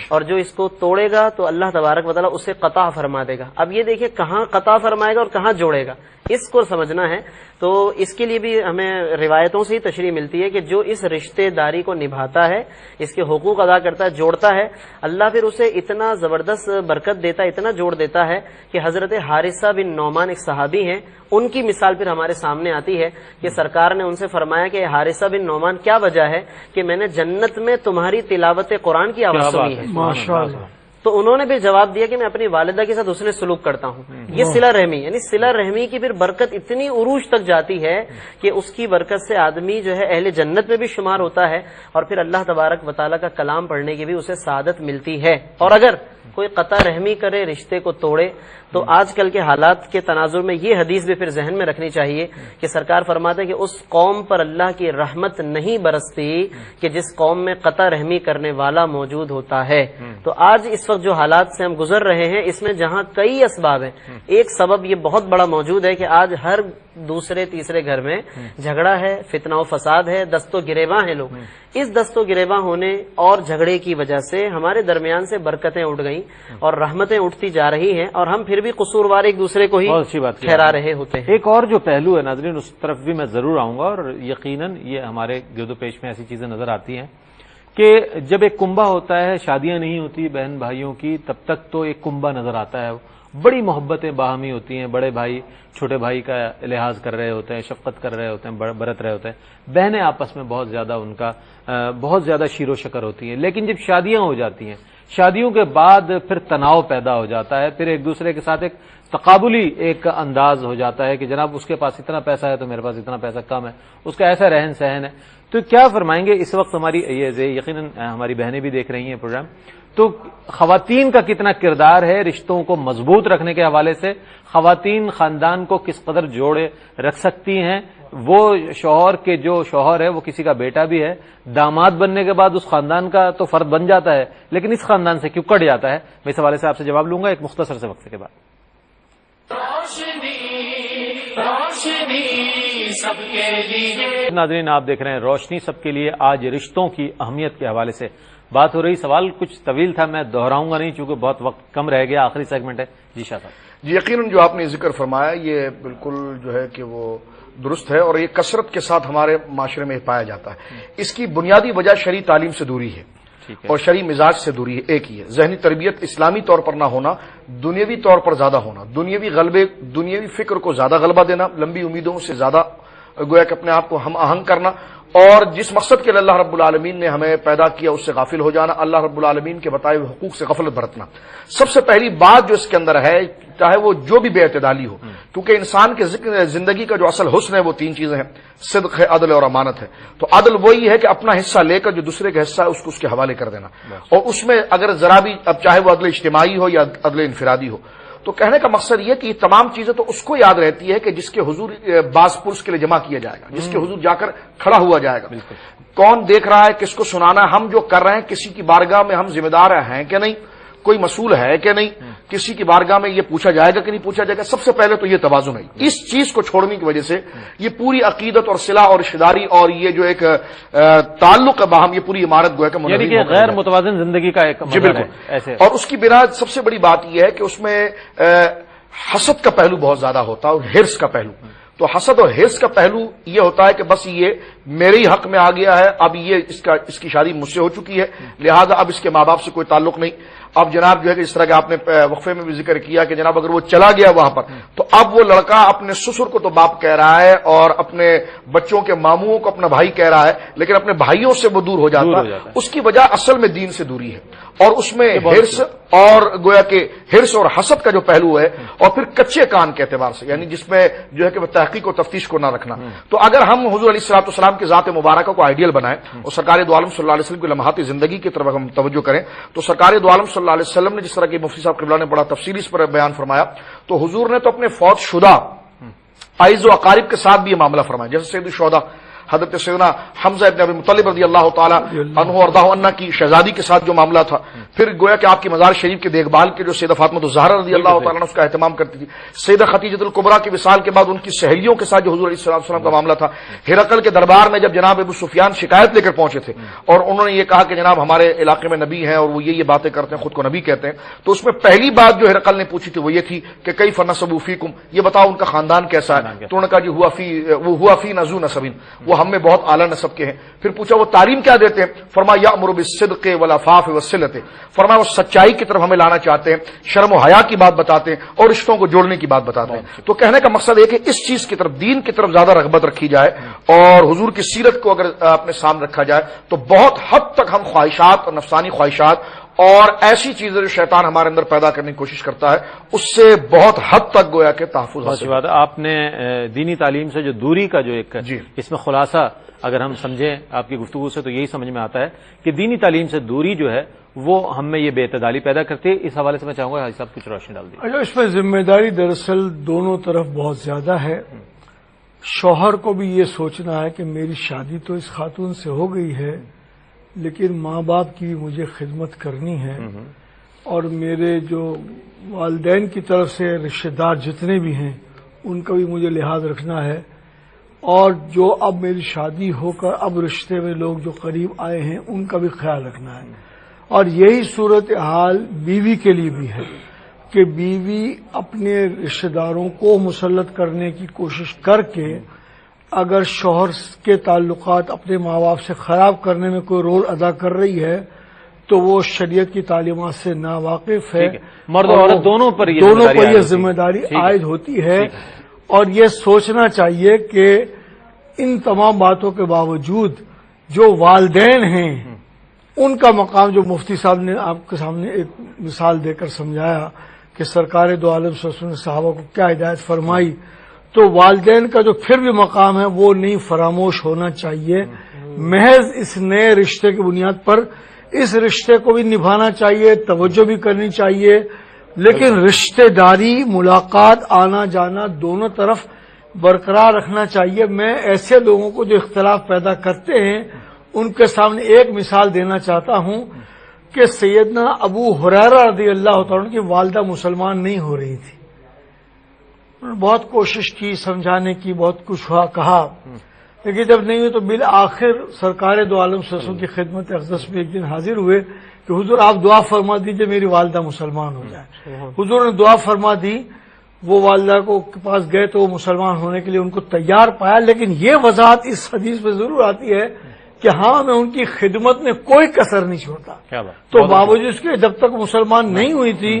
Speaker 4: اور جو اس کو توڑے گا تو اللہ تبارک و تعالیٰ اسے قطع فرما دے گا. اب یہ دیکھیں کہاں قطع فرمائے گا اور کہاں جوڑے گا، اس کو سمجھنا ہے. تو اس کے لیے بھی ہمیں روایتوں سے ہی تشریح ملتی ہے کہ جو اس رشتے داری کو نبھاتا ہے، اس کے حقوق ادا کرتا ہے، جوڑتا ہے، اللہ پھر اسے اتنا زبردست برکت دیتا ہے، اتنا جوڑ دیتا ہے کہ حضرت حارثہ بن نعمان ایک صحابی ہیں، ان کی مثال پھر ہمارے سامنے آتی ہے کہ سرکار نے ان سے فرمایا کہ حارثہ بن نعمان کیا وجہ ہے کہ میں نے جنت میں تمہاری تلاوت قرآن کی آواز سنی ہے.
Speaker 3: ماشاءاللہ.
Speaker 4: تو انہوں نے بھی جواب دیا کہ میں اپنی والدہ کے ساتھ حسن سلوک کرتا ہوں. یہ صلہ رحمی، یعنی صلہ رحمی کی پھر برکت اتنی عروج تک جاتی ہے کہ اس کی برکت سے آدمی جو ہے اہل جنت میں بھی شمار ہوتا ہے، اور پھر اللہ تبارک و تعالیٰ کا کلام پڑھنے کی بھی اسے سعادت ملتی ہے. اور اگر کوئی قطع رحمی کرے، رشتے کو توڑے، تو آج کل کے حالات کے تناظر میں یہ حدیث بھی پھر ذہن میں رکھنی چاہیے کہ سرکار فرماتے ہیں کہ اس قوم پر اللہ کی رحمت نہیں برستی کہ جس قوم میں قطع رحمی کرنے والا موجود ہوتا ہے. تو آج اس وقت جو حالات سے ہم گزر رہے ہیں، اس میں جہاں کئی اسباب ہیں، ایک سبب یہ بہت بڑا موجود ہے کہ آج ہر دوسرے تیسرے گھر میں جھگڑا ہے، فتنہ و فساد ہے، دست و گریباں ہیں لوگ. اس دست و گریباں ہونے اور جھگڑے کی وجہ سے ہمارے درمیان سے برکتیں اٹھ گئیں اور رحمتیں اٹھتی جا رہی ہیں، اور ہم پھر بھی قصوروار ایک دوسرے کو ہی ٹھہرا رہے ہوتے ہیں.
Speaker 1: ایک اور جو پہلو ہے ناظرین، اس طرف بھی میں ضرور آؤں گا، اور یقیناً یہ ہمارے گرد و پیش میں ایسی چیزیں نظر آتی ہیں کہ جب ایک کنبہ ہوتا ہے، شادیاں نہیں ہوتی بہن بھائیوں کی، تب تک تو ایک کنبہ نظر آتا ہے. بڑی محبتیں باہمی ہوتی ہیں، بڑے بھائی چھوٹے بھائی کا لحاظ کر رہے ہوتے ہیں، شفقت کر رہے ہوتے ہیں، برت رہے ہوتے ہیں. بہنیں آپس میں بہت زیادہ ان کا بہت زیادہ شیر و شکر ہوتی ہیں. لیکن جب شادیاں ہو جاتی ہیں، شادیوں کے بعد پھر تناؤ پیدا ہو جاتا ہے، پھر ایک دوسرے کے ساتھ ایک تقابلی ایک انداز ہو جاتا ہے کہ جناب اس کے پاس اتنا پیسہ ہے تو میرے پاس اتنا پیسہ کم ہے، اس کا ایسا رہن سہن ہے. تو کیا فرمائیں گے اس وقت ہماری یقیناً ہماری بہنیں بھی دیکھ رہی ہیں پروگرام، تو خواتین کا کتنا کردار ہے رشتوں کو مضبوط رکھنے کے حوالے سے؟ خواتین خاندان کو کس قدر جوڑے رکھ سکتی ہیں؟ وہ شوہر کے جو شوہر ہے وہ کسی کا بیٹا بھی ہے، داماد بننے کے بعد اس خاندان کا تو فرد بن جاتا ہے، لیکن اس خاندان سے کیوں کٹ جاتا ہے؟ میں اس حوالے سے آپ سے جواب لوں گا ایک مختصر سے وقفے کے بعد. ناظرین آپ دیکھ رہے ہیں روشنی سب کے لیے. آج رشتوں کی اہمیت کے حوالے سے بات ہو رہی. سوال کچھ طویل تھا، میں دہراؤں گا نہیں چونکہ بہت وقت کم رہ گیا، آخری سیگمنٹ ہے. جی شاہ صاحب.
Speaker 2: جی یقیناً جو آپ نے ذکر فرمایا یہ بالکل جو ہے کہ وہ درست ہے، اور یہ کثرت کے ساتھ ہمارے معاشرے میں پایا جاتا ہے. اس کی بنیادی وجہ شرعی تعلیم سے دوری ہے اور شرعی مزاج سے دوری ہے. ایک ہی ہے، ذہنی تربیت اسلامی طور پر نہ ہونا، دنیاوی طور پر زیادہ ہونا، دنیاوی غلبے، دنیاوی فکر کو زیادہ غلبہ دینا، لمبی امیدوں سے زیادہ گویا کہ اپنے آپ کو ہم آہنگ کرنا، اور جس مقصد کے لیے اللہ رب العالمین نے ہمیں پیدا کیا اس سے غافل ہو جانا، اللہ رب العالمین کے بتائے ہوئے حقوق سے غفلت برتنا۔ سب سے پہلی بات جو اس کے اندر ہے، چاہے وہ جو بھی بے اعتدالی ہو، کیونکہ انسان کے زندگی کا جو اصل حسن ہے وہ تین چیزیں ہیں، صدق ہے، عدل اور امانت ہے۔ تو عدل وہی ہے کہ اپنا حصہ لے کر جو دوسرے کا حصہ ہے اس کو اس کے حوالے کر دینا، اور اس میں اگر ذرا بھی، اب چاہے وہ عدل اجتماعی ہو یا عدل انفرادی ہو، تو کہنے کا مقصد یہ کہ یہ تمام چیزیں تو اس کو یاد رہتی ہے کہ جس کے حضور باز پرس کے لیے جمع کیا جائے گا، جس کے حضور جا کر کھڑا ہوا جائے گا، کون دیکھ رہا ہے، کس کو سنانا ہے، ہم جو کر رہے ہیں کسی کی بارگاہ میں ہم ذمہ دار ہیں کہ نہیں، کوئی مسئول ہے کہ نہیں، کسی کی بارگاہ میں یہ پوچھا جائے گا کہ نہیں پوچھا جائے گا۔ سب سے پہلے تو یہ توازن ہے، اس چیز کو چھوڑنے کی وجہ سے یہ پوری عقیدت اور صلہ اور رشتہ داری اور یہ جو ایک تعلق ہے باہم، یہ پوری عمارت گویا کہ
Speaker 1: یعنی کہ غیر متوازن زندگی کا ایک
Speaker 2: جی بالکل
Speaker 1: ایسے،
Speaker 2: اور اس کی بنا سب سے بڑی بات یہ ہے کہ اس میں حسد کا پہلو بہت زیادہ ہوتا ہے اور حرص کا پہلو۔ تو حسد اور حرص کا پہلو یہ ہوتا ہے کہ بس یہ میرے ہی حق میں آ گیا ہے، اب یہ اس کی شادی مجھ سے ہو چکی ہے، لہذا اب اس کے ماں باپ سے کوئی تعلق نہیں۔ اب جناب جو ہے کہ اس طرح کہ آپ نے وقفے میں بھی ذکر کیا کہ جناب اگر وہ چلا گیا وہاں پر، تو اب وہ لڑکا اپنے سسر کو تو باپ کہہ رہا ہے اور اپنے بچوں کے ماموں کو اپنا بھائی کہہ رہا ہے، لیکن اپنے بھائیوں سے وہ دور ہو جاتا ہے۔ اس کی وجہ اصل میں دین سے دوری ہے، اور اس میں حرص اور گویا کہ حرص اور حسد کا جو پہلو ہے، اور پھر کچے کان کے اعتبار سے، یعنی جس میں جو ہے کہ تحقیق و تفتیش کو نہ رکھنا۔ تو اگر ہم حضور علیہ الصلوۃ والسلام کی ذات مبارکہ کو آئیڈیل بنائیں اور سرکار دو عالم صلی اللہ علیہ وسلم کی لمحات زندگی کی طرف ہم توجہ کریں، تو سرکار دو عالم صلی اللہ علیہ وسلم نے جس طرح کہ مفتی صاحب قبلہ نے بڑا تفصیلی اس پر بیان فرمایا، تو حضور نے تو اپنے فوت شدہ اعز و اقارب کے ساتھ بھی یہ معاملہ فرمایا، جیسے سید الشہداء حضرت سیدنا حمزہ ابن ابی مطلب رضی اللہ تعالی عنہ وارضہ عنہ کی شہزادی کے ساتھ جو معاملہ تھا، پھر گویا کہ آپ کی مزار شریف کی دیکھ بھال کے جو سیدہ فاطمہ الزہرا رضی اللہ تعالی عنہ اس کا اہتمام کرتی تھی، سیدہ خدیجہ الکبریٰ کے وصال کے بعد ان کی سہیلیوں کے ساتھ جو حضور علیہ الصلوۃ والسلام کا معاملہ تھا، ہرقل کے دربار میں جب جناب ابو سفیان شکایت لے کر پہنچے تھے اور انہوں نے یہ کہا کہ جناب ہمارے علاقے میں نبی ہیں اور وہ یہ باتیں کرتے ہیں، خود کو نبی کہتے ہیں، تو اس میں پہلی بات جو ہرقل نے پوچھی تھی وہ یہ تھی کہ کیف نسبوا فیکم، یہ بتاؤ ان کا خاندان کیسا ہے؟ تو انہوں نے کہا جی ہوا فی نذو نسب، وہ ہم میں بہت اعلیٰ نسب کے ہیں۔ پھر پوچھا وہ تعلیم کیا دیتے ہیں؟ فرمایا یأمر بالصدق والعفاف والصلۃ، فرمایا وہ سچائی کی طرف ہمیں لانا چاہتے ہیں، شرم و حیا کی بات بتاتے ہیں اور رشتوں کو جوڑنے کی بات بتاتے ہیں۔ تو کہنے کا مقصد ہے کہ اس چیز کی طرف، دین کی طرف زیادہ رغبت رکھی جائے اور حضور کی سیرت کو اگر اپنے سامنے رکھا جائے تو بہت حد تک ہم خواہشات اور نفسانی خواہشات اور ایسی چیزیں جو شیطان ہمارے اندر پیدا کرنے کی کوشش کرتا ہے اس سے بہت حد تک گویا کہ تحفظ حاصل ہے۔
Speaker 1: آپ نے دینی تعلیم سے جو دوری کا جو ایک اس میں خلاصہ اگر ہم سمجھیں آپ کی گفتگو سے تو یہی سمجھ میں آتا ہے کہ دینی تعلیم سے دوری جو ہے وہ ہم میں یہ بے اعتدالی پیدا کرتی ہے۔ اس حوالے سے میں چاہوں گا حاجی صاحب کچھ روشنی ڈال دیجیے۔
Speaker 3: اس میں ذمہ داری دراصل دونوں طرف بہت زیادہ ہے۔ شوہر کو بھی یہ سوچنا ہے کہ میری شادی تو اس خاتون سے ہو گئی ہے، لیکن ماں باپ کی بھی مجھے خدمت کرنی ہے، اور میرے جو والدین کی طرف سے رشتہ دار جتنے بھی ہیں ان کا بھی مجھے لحاظ رکھنا ہے، اور جو اب میری شادی ہو کر اب رشتے میں لوگ جو قریب آئے ہیں ان کا بھی خیال رکھنا ہے۔ اور یہی صورتحال بیوی کے لیے بھی ہے کہ بیوی اپنے رشتہ داروں کو مسلط کرنے کی کوشش کر کے اگر شوہر کے تعلقات اپنے ماں باپ سے خراب کرنے میں کوئی رول ادا کر رہی ہے تو وہ شریعت کی تعلیمات سے ناواقف ہے۔
Speaker 1: مرد اور عورت دونوں پر
Speaker 3: یہ ذمہ داری عائد ہوتی ہے، اور یہ سوچنا چاہیے کہ ان تمام باتوں کے باوجود جو والدین ہیں ان کا مقام، جو مفتی صاحب نے آپ کے سامنے ایک مثال دے کر سمجھایا کہ سرکار دو عالم صلی اللہ علیہ وسلم نے صحابہ کو کیا ہدایت فرمائی، تو والدین کا جو پھر بھی مقام ہے وہ نہیں فراموش ہونا چاہیے۔ محض اس نئے رشتے کی بنیاد پر اس رشتے کو بھی نبھانا چاہیے، توجہ بھی کرنی چاہیے، لیکن رشتہ داری، ملاقات، آنا جانا دونوں طرف برقرار رکھنا چاہیے۔ میں ایسے لوگوں کو جو اختلاف پیدا کرتے ہیں ان کے سامنے ایک مثال دینا چاہتا ہوں کہ سیدنا ابو ہریرہ رضی اللہ تعالیٰ کی والدہ مسلمان نہیں ہو رہی تھی، انہوں نے بہت کوشش کی سمجھانے کی، بہت کچھ کہا، لیکن جب نہیں ہوئی تو بالآخر سرکار دو عالم صلی اللہ علیہ وسلم کی خدمت اقدس میں ایک دن حاضر ہوئے کہ حضور آپ دعا فرما دیجئے میری والدہ مسلمان ہو جائے۔ حضور نے دعا فرما دی، وہ والدہ کو کے پاس گئے تو وہ مسلمان ہونے کے لیے ان کو تیار پایا، لیکن یہ وضاحت اس حدیث میں ضرور آتی ہے کہ ہاں میں ان کی خدمت میں کوئی کسر نہیں چھوڑتا۔ تو باوجود اس کے جب تک مسلمان نہیں ہوئی تھی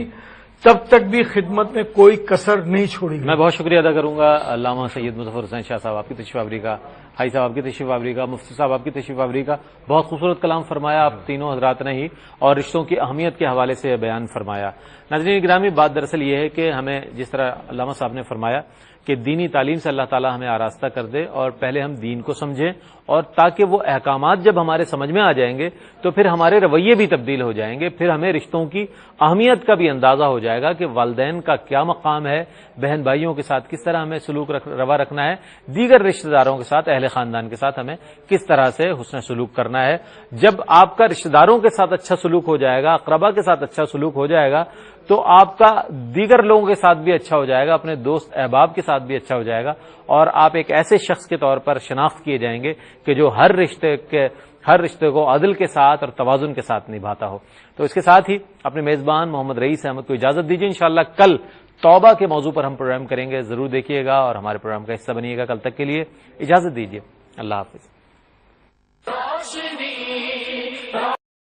Speaker 3: تب تک بھی خدمت میں کوئی کسر نہیں چھوڑی گئی.
Speaker 1: میں بہت شکریہ ادا کروں گا علامہ سید مظفر حسین شاہ صاحب، آپ کی تشریف آوری کا، حاجی صاحب آپ کی تشریف آوری کا، مفتی صاحب آپ کی تشریف آوری کا. بہت خوبصورت کلام فرمایا آپ تینوں حضرات نے ہی، اور رشتوں کی اہمیت کے حوالے سے بیان فرمایا. ناظرین گرامی، بات دراصل یہ ہے کہ ہمیں جس طرح علامہ صاحب نے فرمایا کہ دینی تعلیم سے اللہ تعالیٰ ہمیں آراستہ کر دے، اور پہلے ہم دین کو سمجھیں، اور تاکہ وہ احکامات جب ہمارے سمجھ میں آ جائیں گے تو پھر ہمارے رویے بھی تبدیل ہو جائیں گے، پھر ہمیں رشتوں کی اہمیت کا بھی اندازہ ہو جائے گا کہ والدین کا کیا مقام ہے، بہن بھائیوں کے ساتھ کس طرح ہمیں سلوک روا رکھنا ہے، دیگر رشتہ داروں کے ساتھ، اہل خاندان کے ساتھ ہمیں کس طرح سے حسن سلوک کرنا ہے. جب آپ کا رشتہ داروں کے ساتھ اچھا سلوک ہو جائے گا، اقربا کے ساتھ اچھا سلوک ہو جائے گا، تو آپ کا دیگر لوگوں کے ساتھ بھی اچھا ہو جائے گا، اپنے دوست احباب کے ساتھ بھی اچھا ہو جائے گا، اور آپ ایک ایسے شخص کے طور پر شناخت کیے جائیں گے کہ جو ہر رشتے کو عدل کے ساتھ اور توازن کے ساتھ نبھاتا ہو. تو اس کے ساتھ ہی اپنے میزبان محمد رئیس احمد کو اجازت دیجیے. انشاءاللہ کل توبہ کے موضوع پر ہم پروگرام کریں گے، ضرور دیکھیے گا اور ہمارے پروگرام کا حصہ بنیے گا. کل تک کے لیے اجازت دیجیے، اللہ حافظ.